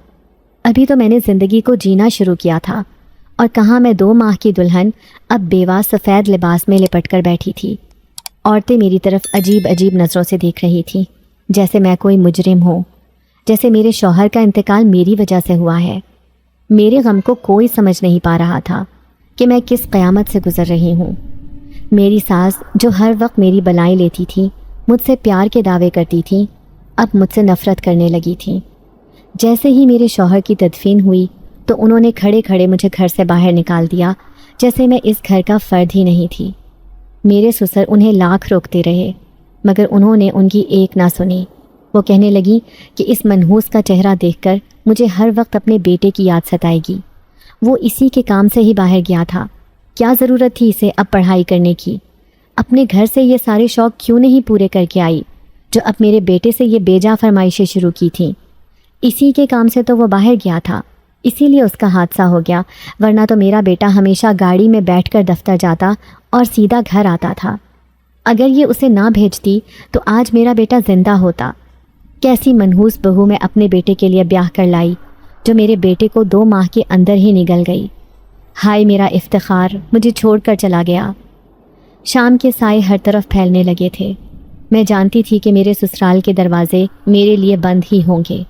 ابھی تو میں نے زندگی کو جینا شروع کیا تھا، اور کہاں میں 2 ماہ کی دلہن اب بیوہ سفید لباس میں لپٹ کر بیٹھی تھی۔ عورتیں میری طرف عجیب عجیب نظروں سے دیکھ رہی تھیں، جیسے میں کوئی مجرم ہوں، جیسے میرے شوہر کا انتقال میری وجہ سے ہوا ہے۔ میرے غم کو کوئی سمجھ نہیں پا رہا تھا کہ میں کس قیامت سے گزر رہی ہوں۔ میری ساس جو ہر وقت میری بلائیں لیتی تھی، مجھ سے پیار کے دعوے کرتی تھیں، اب مجھ سے نفرت کرنے لگی تھیں۔ جیسے ہی میرے شوہر کی تدفین ہوئی تو انہوں نے کھڑے کھڑے مجھے گھر سے باہر نکال دیا، جیسے میں اس گھر کا فرد ہی نہیں تھی۔ میرے سسر انہیں لاکھ روکتے رہے، مگر انہوں نے ان کی ایک نہ سنی۔ وہ کہنے لگی کہ اس منحوس کا چہرہ دیکھ کر مجھے ہر وقت اپنے بیٹے کی یاد ستائے گی۔ وہ اسی کے کام سے ہی باہر گیا تھا، کیا ضرورت تھی اسے اب پڑھائی کرنے کی؟ اپنے گھر سے یہ سارے شوق کیوں نہیں پورے کر کے آئی جو اب میرے بیٹے سے یہ بے جا فرمائشیں شروع کی تھیں؟ اسی کے کام سے تو وہ باہر گیا تھا، اسی لیے اس کا حادثہ ہو گیا، ورنہ تو میرا بیٹا ہمیشہ گاڑی میں بیٹھ کر دفتر جاتا اور سیدھا گھر آتا تھا۔ اگر یہ اسے نہ بھیجتی تو آج میرا بیٹا زندہ ہوتا۔ کیسی منحوس بہو میں اپنے بیٹے کے لیے بیاہ کر لائی جو میرے بیٹے کو 2 ماہ کے اندر ہی نگل گئی۔ ہائے میرا افتخار مجھے چھوڑ کر چلا گیا۔ شام کے سائے ہر طرف پھیلنے لگے تھے۔ میں جانتی تھی کہ میرے سسرال کے دروازے میرے لیے بند ہی ہوں گے۔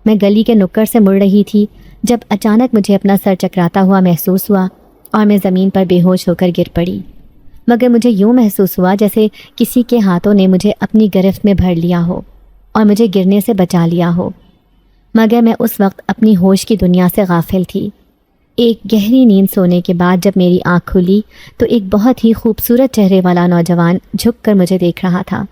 میں گلی کے نکڑ سے مڑ رہی تھی جب اچانک مجھے اپنا سر چکراتا ہوا محسوس ہوا اور میں زمین پر بے ہوش ہو کر گر پڑی، مگر مجھے یوں محسوس ہوا جیسے کسی کے ہاتھوں نے مجھے اپنی گرفت میں بھر لیا ہو اور مجھے گرنے سے بچا لیا ہو، مگر میں اس وقت اپنی ہوش کی دنیا سے غافل تھی۔ ایک گہری نیند سونے کے بعد جب میری آنکھ کھلی تو ایک بہت ہی خوبصورت چہرے والا نوجوان جھک کر مجھے دیکھ رہا تھا۔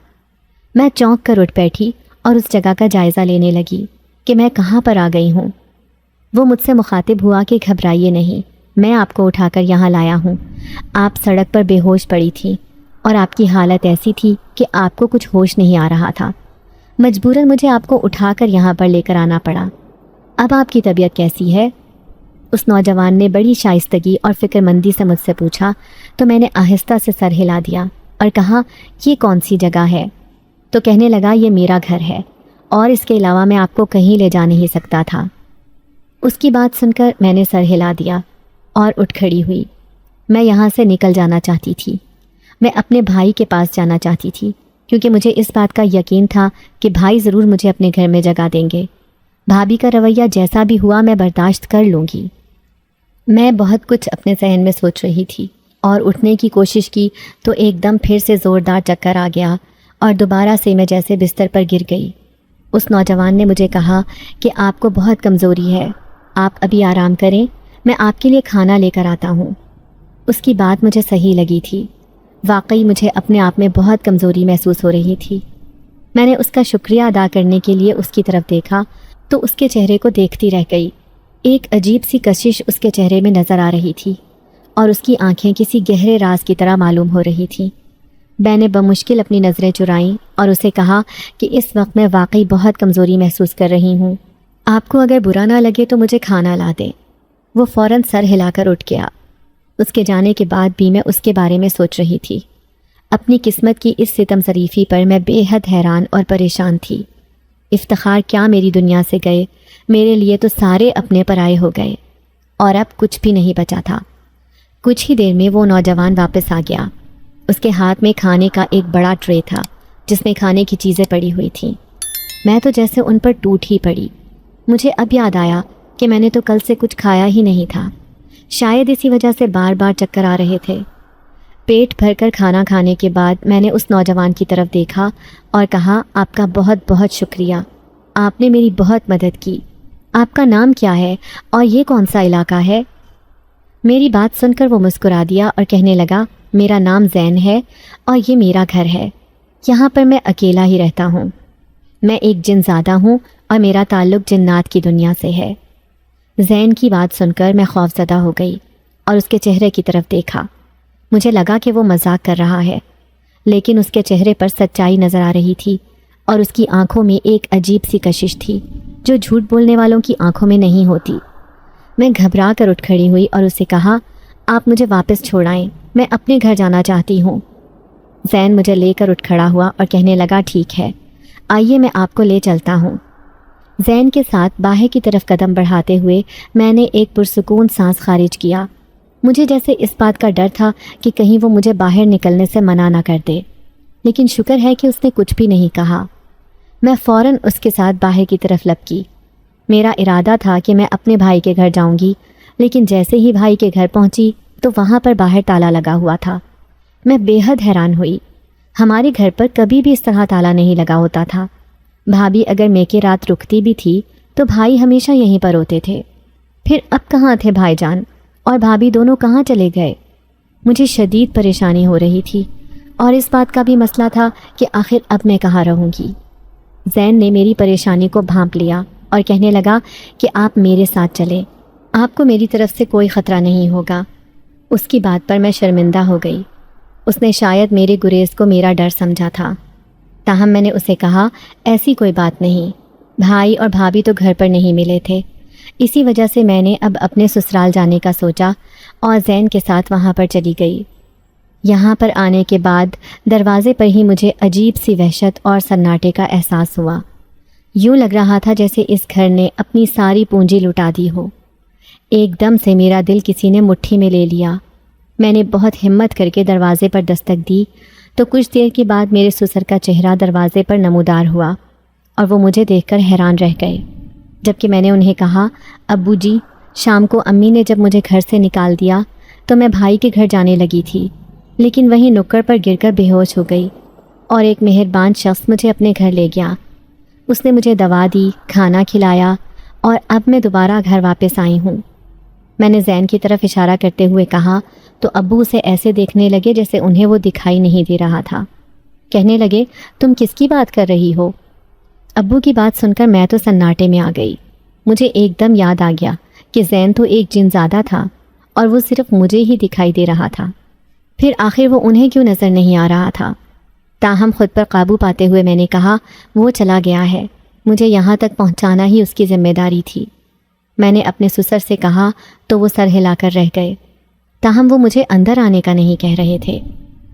میں چونک کر اٹھ بیٹھی اور اس جگہ کا جائزہ لینے لگی کہ میں کہاں پر آ گئی ہوں۔ وہ مجھ سے مخاطب ہوا کہ گھبرائیے نہیں، میں آپ کو اٹھا کر یہاں لایا ہوں۔ آپ سڑک پر بے ہوش پڑی تھی اور آپ کی حالت ایسی تھی کہ آپ کو کچھ ہوش نہیں آ رہا تھا۔ مجبوراً مجھے آپ کو اٹھا کر یہاں پر لے کر آنا پڑا۔ اب آپ کی طبیعت کیسی ہے؟ اس نوجوان نے بڑی شائستگی اور فکر مندی سے مجھ سے پوچھا تو میں نے آہستہ سے سر ہلا دیا اور کہا یہ کون سی جگہ ہے؟ تو کہنے لگا یہ میرا گھر ہے اور اس کے علاوہ میں آپ کو کہیں لے جا نہیں سکتا تھا۔ اس کی بات سن کر میں نے سر ہلا دیا اور اٹھ کھڑی ہوئی۔ میں یہاں سے نکل جانا چاہتی تھی، میں اپنے بھائی کے پاس جانا چاہتی تھی، کیونکہ مجھے اس بات کا یقین تھا کہ بھائی ضرور مجھے اپنے گھر میں جگہ دیں گے۔ بھابھی کا رویہ جیسا بھی ہوا میں برداشت کر لوں گی۔ میں بہت کچھ اپنے ذہن میں سوچ رہی تھی اور اٹھنے کی کوشش کی تو ایک دم پھر سے زوردار چکر آ گیا اور دوبارہ سے میں جیسے بستر پر گر گئی۔ اس نوجوان نے مجھے کہا کہ آپ کو بہت کمزوری ہے، آپ ابھی آرام کریں، میں آپ کے لیے کھانا لے کر آتا ہوں۔ اس کی بات مجھے صحیح لگی تھی، واقعی مجھے اپنے آپ میں بہت کمزوری محسوس ہو رہی تھی۔ میں نے اس کا شکریہ ادا کرنے کے لیے اس کی طرف دیکھا تو اس کے چہرے کو دیکھتی رہ گئی۔ ایک عجیب سی کشش اس کے چہرے میں نظر آ رہی تھی اور اس کی آنکھیں کسی گہرے راز کی طرح معلوم ہو رہی تھیں۔ میں نے بمشکل اپنی نظریں چرائیں اور اسے کہا کہ اس وقت میں واقعی بہت کمزوری محسوس کر رہی ہوں، آپ کو اگر برا نہ لگے تو مجھے کھانا لا دیں۔ وہ فوراً سر ہلا کر اٹھ گیا۔ اس کے جانے کے بعد بھی میں اس کے بارے میں سوچ رہی تھی۔ اپنی قسمت کی اس ستم ظریفی پر میں بے حد حیران اور پریشان تھی۔ افتخار کیا میری دنیا سے گئے، میرے لیے تو سارے اپنے پرائے ہو گئے اور اب کچھ بھی نہیں بچا تھا۔ کچھ ہی دیر میں وہ نوجوان واپس آ گیا۔ اس کے ہاتھ میں کھانے کا ایک بڑا ٹرے تھا جس میں کھانے کی چیزیں پڑی ہوئی تھیں۔ میں تو جیسے ان پر ٹوٹ ہی پڑی۔ مجھے اب یاد آیا کہ میں نے تو کل سے کچھ کھایا ہی نہیں تھا، شاید اسی وجہ سے بار بار چکر آ رہے تھے۔ پیٹ بھر کر کھانا کھانے کے بعد میں نے اس نوجوان کی طرف دیکھا اور کہا آپ کا بہت بہت شکریہ، آپ نے میری بہت مدد کی۔ آپ کا نام کیا ہے اور یہ کون سا علاقہ ہے؟ میری بات سن کر وہ مسکرا دیا اور کہنے لگا میرا نام زین ہے اور یہ میرا گھر ہے، یہاں پر میں اکیلا ہی رہتا ہوں۔ میں ایک جن زادہ ہوں اور میرا تعلق جنات کی دنیا سے ہے۔ زین کی بات سن کر میں خوفزدہ ہو گئی اور اس کے چہرے کی طرف دیکھا۔ مجھے لگا کہ وہ مذاق کر رہا ہے، لیکن اس کے چہرے پر سچائی نظر آ رہی تھی اور اس کی آنکھوں میں ایک عجیب سی کشش تھی جو جھوٹ بولنے والوں کی آنکھوں میں نہیں ہوتی۔ میں گھبرا کر اٹھ کھڑی ہوئی اور اسے کہا، آپ مجھے واپس چھوڑائیں، میں اپنے گھر جانا چاہتی ہوں۔ زین مجھے لے کر اٹھ کھڑا ہوا اور کہنے لگا، ٹھیک ہے، آئیے میں آپ کو لے چلتا ہوں۔ زین کے ساتھ باہر کی طرف قدم بڑھاتے ہوئے میں نے ایک پرسکون سانس خارج کیا۔ مجھے جیسے اس بات کا ڈر تھا کہ کہیں وہ مجھے باہر نکلنے سے منع نہ کر دے، لیکن شکر ہے کہ اس نے کچھ بھی نہیں کہا۔ میں فوراً اس کے ساتھ باہر کی طرف لپکی۔ میرا ارادہ تھا کہ میں اپنے بھائی کے گھر جاؤں گی، لیکن جیسے ہی بھائی کے گھر پہنچی تو وہاں پر باہر تالا لگا ہوا تھا۔ میں بے حد حیران ہوئی۔ ہمارے گھر پر کبھی بھی اس طرح تالا نہیں لگا ہوتا تھا۔ بھابھی اگر میکے رات رکتی بھی تھی تو بھائی ہمیشہ یہیں پر ہوتے تھے۔ پھر اب کہاں تھے بھائی جان اور بھابھی دونوں کہاں چلے گئے؟ مجھے شدید پریشانی ہو رہی تھی اور اس بات کا بھی مسئلہ تھا کہ آخر اب میں کہاں رہوں گی۔ زین نے میری پریشانی کو بھانپ لیا اور کہنے لگا کہ آپ میرے ساتھ چلیں، آپ کو میری طرف سے کوئی خطرہ نہیں ہوگا۔ اس کی بات پر میں شرمندہ ہو گئی۔ اس نے شاید میرے گریز کو میرا ڈر سمجھا تھا، تاہم میں نے اسے کہا، ایسی کوئی بات نہیں، بھائی اور بھابھی تو گھر پر نہیں ملے تھے، اسی وجہ سے میں نے اب اپنے سسرال جانے کا سوچا اور زین کے ساتھ وہاں پر چلی گئی۔ یہاں پر آنے کے بعد دروازے پر ہی مجھے عجیب سی وحشت اور سناٹے کا احساس ہوا۔ یوں لگ رہا تھا جیسے اس گھر نے اپنی ساری پونجی لٹا دی ہو۔ ایک دم سے میرا دل کسی نے مٹھی میں لے لیا۔ میں نے بہت ہمت کر کے دروازے پر دستک دی تو کچھ دیر کے بعد میرے سسر کا چہرہ دروازے پر نمودار ہوا اور وہ مجھے دیکھ کر حیران رہ گئے، جبکہ میں نے انہیں کہا، ابو جی، شام کو امی نے جب مجھے گھر سے نکال دیا تو میں بھائی کے گھر جانے لگی تھی، لیکن وہیں نکڑ پر گر کر بے ہوش ہو گئی اور ایک مہربان شخص مجھے اپنے گھر لے گیا۔ اس نے مجھے دوا دی، کھانا کھلایا اور اب میں دوبارہ گھر واپس آئی ہوں۔ میں نے زین کی طرف اشارہ کرتے ہوئے کہا تو ابو اسے ایسے دیکھنے لگے جیسے انہیں وہ دکھائی نہیں دے رہا تھا۔ کہنے لگے، تم کس کی بات کر رہی ہو؟ ابو کی بات سن کر میں تو سناٹے میں آ گئی۔ مجھے ایک دم یاد آ گیا کہ زین تو ایک جن زادہ تھا اور وہ صرف مجھے ہی دکھائی دے رہا تھا، پھر آخر وہ انہیں کیوں نظر نہیں آ رہا تھا؟ تاہم خود پر قابو پاتے ہوئے میں نے کہا، وہ چلا گیا ہے، مجھے یہاں تک پہنچانا ہی اس کی ذمہ داری تھی۔ میں نے اپنے سسر سے کہا تو وہ سر ہلا کر رہ گئے، تاہم وہ مجھے اندر آنے کا نہیں کہہ رہے تھے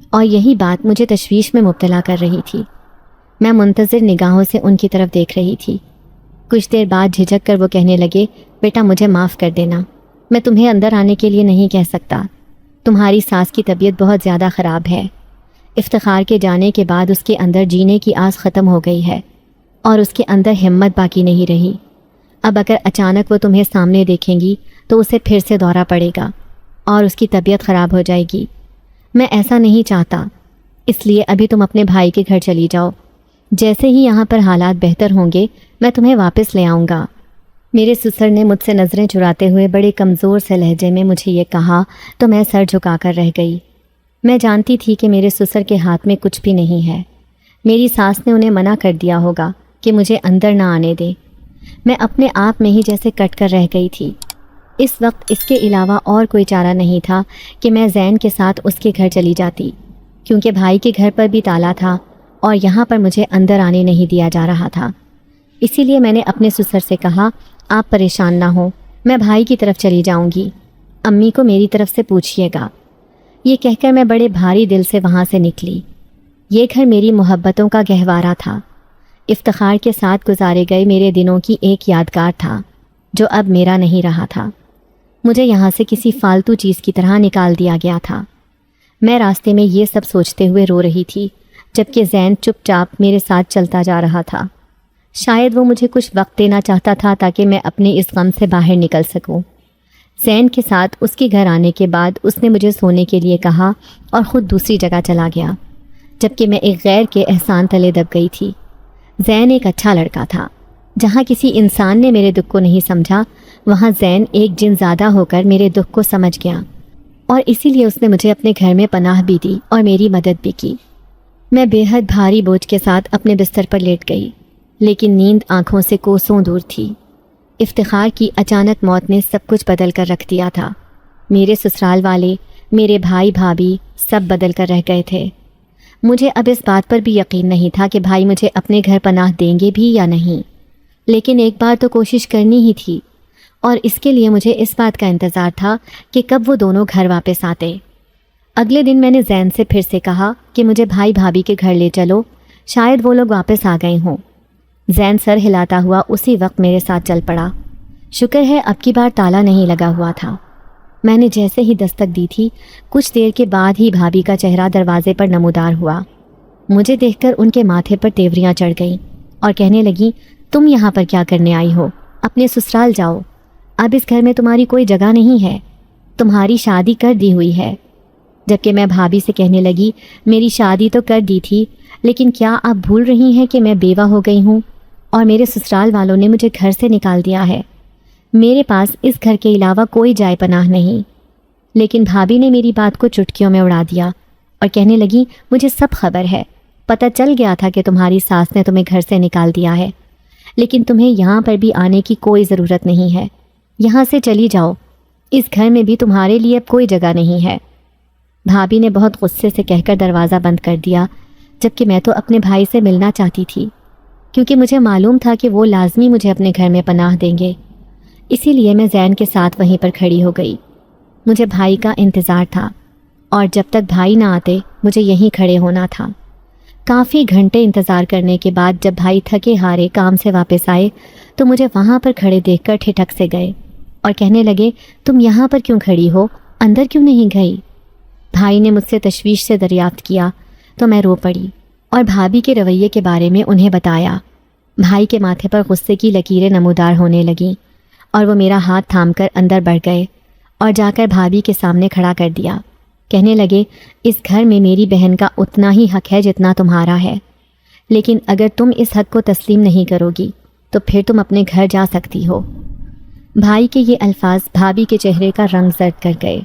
اور یہی بات مجھے تشویش میں مبتلا کر رہی تھی۔ میں منتظر نگاہوں سے ان کی طرف دیکھ رہی تھی۔ کچھ دیر بعد جھجک کر وہ کہنے لگے، بیٹا مجھے معاف کر دینا، میں تمہیں اندر آنے کے لیے نہیں کہہ سکتا، تمہاری ساس کی طبیعت بہت زیادہ خراب ہے۔ افتخار کے جانے کے بعد اس کے اندر جینے کی آس ختم ہو گئی ہے اور اس کے اندر ہمت باقی نہیں رہی۔ اب اگر اچانک وہ تمہیں سامنے دیکھیں گی تو اسے پھر سے دورہ پڑے گا اور اس کی طبیعت خراب ہو جائے گی۔ میں ایسا نہیں چاہتا، اس لیے ابھی تم اپنے بھائی کے گھر چلی جاؤ، جیسے ہی یہاں پر حالات بہتر ہوں گے میں تمہیں واپس لے آؤں گا۔ میرے سسر نے مجھ سے نظریں چراتے ہوئے بڑے کمزور سے لہجے میں مجھے یہ کہا تو میں سر جھکا کر رہ گئی۔ میں جانتی تھی کہ میرے سسر کے ہاتھ میں کچھ بھی نہیں ہے، میری ساس نے انہیں منع کر دیا ہوگا کہ مجھے اندر نہ آنے دے۔ میں اپنے آپ میں ہی جیسے کٹ کر رہ گئی تھی۔ اس وقت اس کے علاوہ اور کوئی چارہ نہیں تھا کہ میں زین کے ساتھ اس کے گھر چلی جاتی، کیونکہ بھائی کے گھر پر بھی تالا تھا اور یہاں پر مجھے اندر آنے نہیں دیا جا رہا تھا۔ اسی لیے میں نے اپنے سسر سے کہا، آپ پریشان نہ ہوں، میں بھائی کی طرف چلی جاؤں گی، امی کو میری طرف سے پوچھیے گا۔ یہ کہہ کر میں بڑے بھاری دل سے وہاں سے نکلی۔ یہ گھر میری محبتوں کا گہوارہ تھا، افتخار کے ساتھ گزارے گئے میرے دنوں کی ایک یادگار تھا جو اب میرا نہیں رہا تھا۔ مجھے یہاں سے کسی فالتو چیز کی طرح نکال دیا گیا تھا۔ میں راستے میں یہ سب سوچتے ہوئے رو رہی تھی، جبکہ زین چپ چاپ میرے ساتھ چلتا جا رہا تھا۔ شاید وہ مجھے کچھ وقت دینا چاہتا تھا تاکہ میں اپنے اس غم سے باہر نکل سکوں۔ زین کے ساتھ اس کے گھر آنے کے بعد اس نے مجھے سونے کے لیے کہا اور خود دوسری جگہ چلا گیا، جبکہ میں ایک غیر کے احسان تلے دب گئی تھی۔ زین ایک اچھا لڑکا تھا۔ جہاں کسی انسان نے میرے دکھ کو نہیں سمجھا، وہاں زین ایک جن زادہ ہو کر میرے دکھ کو سمجھ گیا، اور اسی لیے اس نے مجھے اپنے گھر میں پناہ بھی دی اور میری مدد بھی کی۔ میں بے حد بھاری بوجھ کے ساتھ اپنے بستر پر لیٹ گئی، لیکن نیند آنکھوں سے کوسوں دور تھی۔ افتخار کی اچانک موت نے سب کچھ بدل کر رکھ دیا تھا۔ میرے سسرال والے، میرے بھائی بھابھی سب بدل کر رہ گئے تھے۔ مجھے اب اس بات پر بھی یقین نہیں تھا کہ بھائی مجھے اپنے گھر پناہ دیں گے بھی یا نہیں، لیکن ایک بار تو کوشش کرنی ہی تھی، اور اس کے لیے مجھے اس بات کا انتظار تھا کہ کب وہ دونوں گھر واپس آتے۔ اگلے دن میں نے زین سے پھر سے کہا کہ مجھے بھائی بھابھی کے گھر لے چلو، شاید وہ لوگ واپس آ گئے ہوں۔ زین سر ہلاتا ہوا اسی وقت میرے ساتھ چل پڑا۔ شکر ہے اب کی بار تالا نہیں لگا ہوا تھا۔ میں نے جیسے ہی دستک دی تھی، کچھ دیر کے بعد ہی بھابھی کا چہرہ دروازے پر نمودار ہوا۔ مجھے دیکھ کر ان کے ماتھے پر تیوریاں چڑھ گئیں اور کہنے لگیں، تم یہاں پر کیا کرنے آئی ہو؟ اپنے سسرال جاؤ، اب اس گھر میں تمہاری کوئی جگہ نہیں ہے، تمہاری شادی کر دی ہوئی ہے۔ جبکہ میں بھابھی سے کہنے لگی، میری شادی تو کر دی تھی، لیکن کیا آپ بھول رہی ہیں کہ میں بیوہ ہو گئی ہوں اور میرے سسرال والوں نے مجھے گھر سے نکال دیا ہے، میرے پاس اس گھر کے علاوہ کوئی جائے پناہ نہیں۔ لیکن بھابھی نے میری بات کو چٹکیوں میں اڑا دیا اور کہنے لگی، مجھے سب خبر ہے، پتہ چل گیا تھا کہ تمہاری ساس نے تمہیں گھر سے نکال دیا ہے، لیکن تمہیں یہاں پر بھی آنے کی کوئی ضرورت نہیں ہے، یہاں سے چلی جاؤ، اس گھر میں بھی تمہارے لیے اب کوئی جگہ نہیں ہے۔ بھابھی نے بہت غصے سے کہہ کر دروازہ بند کر دیا، جبکہ میں تو اپنے بھائی سے ملنا چاہتی تھی، کیونکہ مجھے معلوم تھا کہ وہ لازمی مجھے اپنے گھر میں پناہ دیں گے۔ اسی لیے میں زین کے ساتھ وہیں پر کھڑی ہو گئی۔ مجھے بھائی کا انتظار تھا، اور جب تک بھائی نہ آتے مجھے یہیں کھڑے ہونا تھا۔ کافی گھنٹے انتظار کرنے کے بعد جب بھائی تھکے ہارے کام سے واپس آئے تو مجھے وہاں پر کھڑے دیکھ کر ٹھٹک سے گئے اور کہنے لگے، تم یہاں پر کیوں کھڑی ہو، اندر کیوں نہیں گئی؟ بھائی نے مجھ سے تشویش سے دریافت کیا تو میں رو پڑی اور بھابھی کے رویے کے بارے میں انہیں بتایا۔ بھائی کے ماتھے پر غصے کی لکیریں نمودار ہونے لگیں اور وہ میرا ہاتھ تھام کر اندر بڑھ گئے اور جا کر بھابھی کے سامنے کھڑا کر دیا۔ کہنے لگے، اس گھر میں میری بہن کا اتنا ہی حق ہے جتنا تمہارا ہے، لیکن اگر تم اس حق کو تسلیم نہیں کرو گی تو پھر تم اپنے گھر جا سکتی ہو۔ بھائی کے یہ الفاظ بھابھی کے چہرے کا رنگ زرد کر گئے۔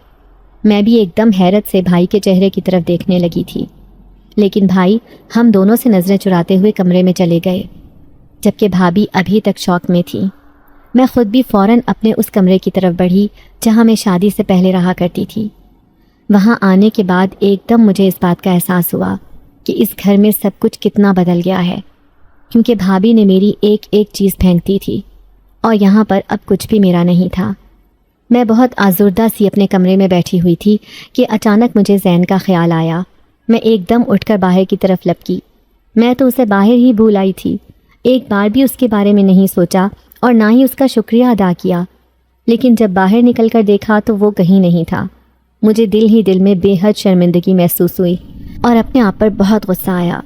میں بھی ایک دم حیرت سے بھائی کے چہرے کی طرف دیکھنے لگی تھی، لیکن بھائی ہم دونوں سے نظریں چراتے ہوئے کمرے میں چلے گئے، جبکہ بھابھی ابھی تک شوق میں تھی۔ میں خود بھی فوراً اپنے اس کمرے کی طرف بڑھی جہاں میں شادی سے پہلے رہا کرتی تھی۔ وہاں آنے کے بعد ایک دم مجھے اس بات کا احساس ہوا کہ اس گھر میں سب کچھ کتنا بدل گیا ہے، کیونکہ بھابھی نے میری ایک ایک چیز پھینک دی تھی اور یہاں پر اب کچھ بھی میرا نہیں تھا۔ میں بہت آزردہ سی اپنے کمرے میں بیٹھی ہوئی تھی کہ اچانک مجھے زین کا خیال آیا۔ میں ایک دم اٹھ کر باہر کی طرف لپکی۔ میں تو اسے باہر ہی بھول آئی تھی، ایک بار بھی اس کے بارے میں نہیں سوچا اور نہ ہی اس کا شکریہ ادا کیا، لیکن جب باہر نکل کر دیکھا تو وہ کہیں نہیں تھا۔ مجھے دل ہی دل میں بے حد شرمندگی محسوس ہوئی اور اپنے آپ پر بہت غصہ آیا۔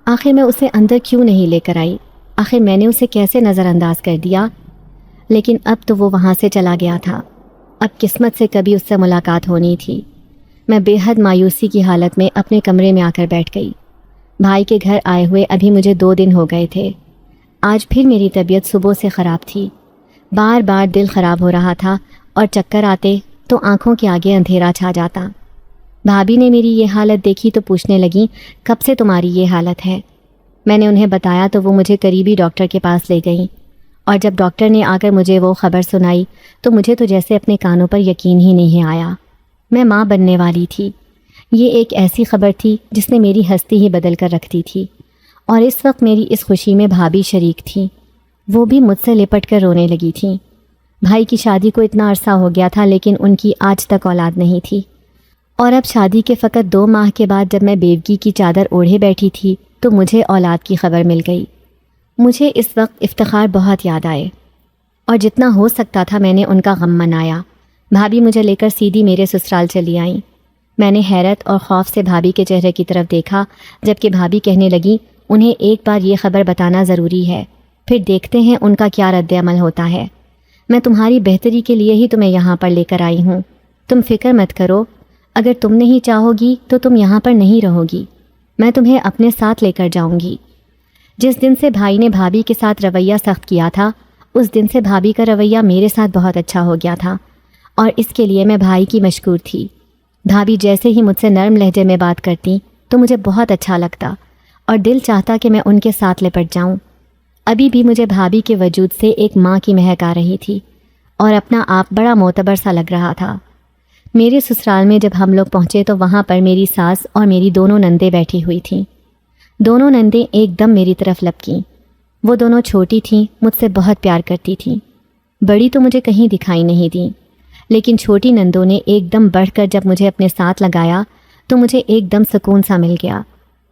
آخر میں اسے اندر کیوں نہیں لے کر آئی؟ آخر میں نے اسے کیسے نظر انداز کر دیا؟ لیکن اب تو وہ وہاں سے چلا گیا تھا، اب قسمت سے کبھی اس سے ملاقات ہونی تھی۔ میں بے حد مایوسی کی حالت میں اپنے کمرے میں آ کر بیٹھ گئی۔ بھائی کے گھر آئے ہوئے ابھی مجھے 2 دن ہو گئے تھے۔ آج پھر میری طبیعت صبح سے خراب تھی، بار بار دل خراب ہو رہا تھا اور چکر آتے تو آنکھوں کے آگے اندھیرا چھا جاتا۔ بھابھی نے میری یہ حالت دیکھی تو پوچھنے لگیں، کب سے تمہاری یہ حالت ہے؟ میں نے انہیں بتایا تو وہ مجھے قریبی ڈاکٹر کے پاس لے گئیں، اور جب ڈاکٹر نے آ کر مجھے وہ خبر سنائی تو مجھے تو جیسے اپنے کانوں پر یقین ہی نہیں آیا۔ میں ماں بننے والی تھی۔ یہ ایک ایسی خبر تھی جس نے میری ہستی ہی بدل کر رکھ دی تھی، اور اس وقت میری اس خوشی میں بھابھی شریک تھی۔ وہ بھی مجھ سے لپٹ کر رونے لگی تھیں۔ بھائی کی شادی کو اتنا عرصہ ہو گیا تھا لیکن ان کی آج تک اولاد نہیں تھی، اور اب شادی کے فقط 2 ماہ کے بعد جب میں بیوگی کی چادر اوڑھے بیٹھی تھی تو مجھے اولاد کی خبر مل گئی۔ مجھے اس وقت افتخار بہت یاد آئے، اور جتنا ہو سکتا تھا میں نے ان کا غم منایا۔ بھابھی مجھے لے کر سیدھی میرے سسرال چلی آئیں۔ میں نے حیرت اور خوف سے بھابھی کے چہرے کی طرف دیکھا، جبکہ بھابھی کہنے لگی، انہیں ایک بار یہ خبر بتانا ضروری ہے، پھر دیکھتے ہیں ان کا کیا رد عمل ہوتا ہے۔ میں تمہاری بہتری کے لیے ہی تمہیں یہاں پر لے کر آئی ہوں، تم فکر مت کرو، اگر تم نہیں چاہو گی تو تم یہاں پر نہیں رہو گی، میں تمہیں اپنے ساتھ لے کر جاؤں گی۔ جس دن سے بھائی نے بھابھی کے ساتھ رویہ سخت کیا تھا، اس دن سے بھابھی کا رویہ میرے ساتھ بہت اچھا ہو گیا تھا، اور اس کے لیے میں بھائی کی مشکور تھی۔ بھابھی جیسے ہی مجھ سے نرم لہجے میں بات کرتی تو مجھے بہت اچھا لگتا اور دل چاہتا کہ میں ان کے ساتھ لپٹ جاؤں۔ ابھی بھی مجھے بھابھی کے وجود سے ایک ماں کی مہک آ رہی تھی اور اپنا آپ بڑا معتبر سا لگ رہا تھا۔ میرے سسرال میں جب ہم لوگ پہنچے تو وہاں پر میری ساس اور میری دونوں نندیں بیٹھی ہوئی تھیں۔ دونوں نندیں ایک دم میری طرف لپکیں۔ وہ دونوں چھوٹی تھیں، مجھ سے بہت پیار کرتی تھیں۔ بڑی تو مجھے کہیں دکھائی نہیں دیں، لیکن چھوٹی نندوں نے ایک دم بڑھ کر جب مجھے اپنے ساتھ لگایا تو مجھے ایک دم سکون سا مل گیا،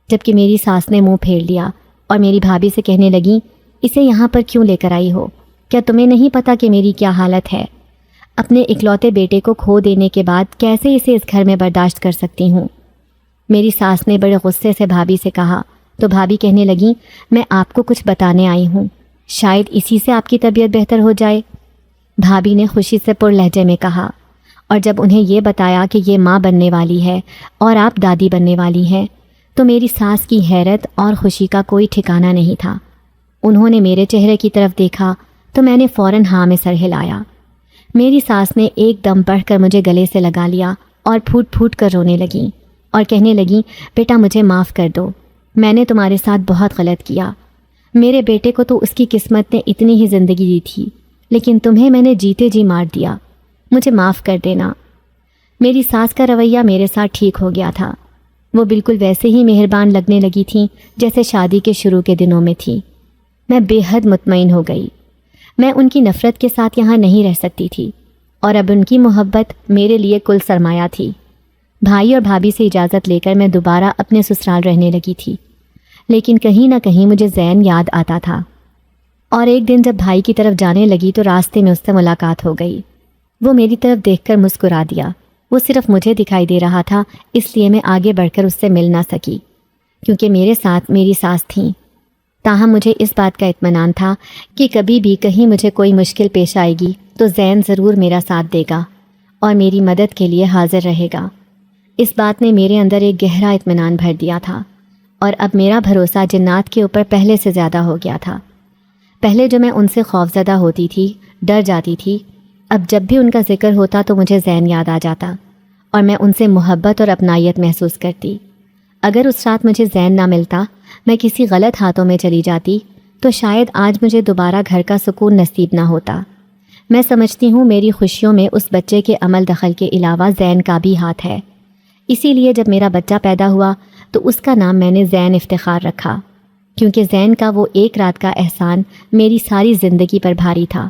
جبکہ میری ساس نے منہ پھیر لیا اور میری بھابھی سے کہنے لگیں، اسے یہاں پر کیوں لے کر آئی ہو؟ کیا تمہیں نہیں پتہ کہ میری کیا حالت ہے؟ اپنے اکلوتے بیٹے کو کھو دینے کے بعد کیسے اسے اس گھر میں برداشت کر سکتی ہوں؟ میری ساس نے بڑے غصے سے بھابھی سے کہا تو بھابھی کہنے لگیں، میں آپ کو کچھ بتانے آئی ہوں، شاید اسی سے آپ کی طبیعت بہتر ہو جائے۔ بھابھی نے خوشی سے پر لہجے میں کہا، اور جب انہیں یہ بتایا کہ یہ ماں بننے والی ہے اور آپ دادی بننے والی ہیں تو میری ساس کی حیرت اور خوشی کا کوئی ٹھکانہ نہیں تھا۔ انہوں نے میرے چہرے کی طرف دیکھا تو میں نے فوراً ہاں میں سر ہلایا۔ میری ساس نے ایک دم بڑھ کر مجھے گلے سے لگا لیا اور پھوٹ پھوٹ کر رونے لگیں اور کہنے لگیں، بیٹا مجھے معاف کر دو، میں نے تمہارے ساتھ بہت غلط کیا۔ میرے بیٹے کو تو اس کی قسمت نے اتنی ہی زندگی دی تھی، لیکن تمہیں میں نے جیتے جی مار دیا، مجھے معاف کر دینا۔ میری ساس کا رویہ میرے ساتھ ٹھیک ہو گیا تھا۔ وہ بالکل ویسے ہی مہربان لگنے لگی تھیں جیسے شادی کے شروع کے دنوں میں تھی۔ میں بے حد مطمئن ہو گئی۔ میں ان کی نفرت کے ساتھ یہاں نہیں رہ سکتی تھی، اور اب ان کی محبت میرے لیے کل سرمایہ تھی۔ بھائی اور بھابھی سے اجازت لے کر میں دوبارہ اپنے سسرال رہنے لگی تھی، لیکن کہیں نہ کہیں مجھے زین یاد آتا تھا۔ اور ایک دن جب بھائی کی طرف جانے لگی تو راستے میں اس سے ملاقات ہو گئی۔ وہ میری طرف دیکھ کر مسکرا دیا۔ وہ صرف مجھے دکھائی دے رہا تھا، اس لیے میں آگے بڑھ کر اس سے مل نہ سکی، کیونکہ میرے ساتھ میری ساس تھیں۔ تاہم مجھے اس بات کا اطمینان تھا کہ کبھی بھی کہیں مجھے کوئی مشکل پیش آئے گی تو زین ضرور میرا ساتھ دے گا اور میری مدد کے لیے حاضر رہے گا۔ اس بات نے میرے اندر ایک گہرا اطمینان بھر دیا تھا، اور اب میرا بھروسہ جنات کے اوپر پہلے سے زیادہ ہو گیا تھا۔ پہلے جو میں ان سے خوفزدہ ہوتی تھی، ڈر جاتی تھی، اب جب بھی ان کا ذکر ہوتا تو مجھے زین یاد آ جاتا اور میں ان سے محبت اور اپنائیت محسوس کرتی۔ اگر اس رات مجھے زین نہ ملتا، میں کسی غلط ہاتھوں میں چلی جاتی تو شاید آج مجھے دوبارہ گھر کا سکون نصیب نہ ہوتا۔ میں سمجھتی ہوں میری خوشیوں میں اس بچے کے عمل دخل کے علاوہ زین کا بھی ہاتھ ہے۔ اسی لیے جب میرا بچہ پیدا ہوا تو اس کا نام میں نے زین افتخار رکھا، کیونکہ زین کا وہ ایک رات کا احسان میری ساری زندگی پر بھاری تھا۔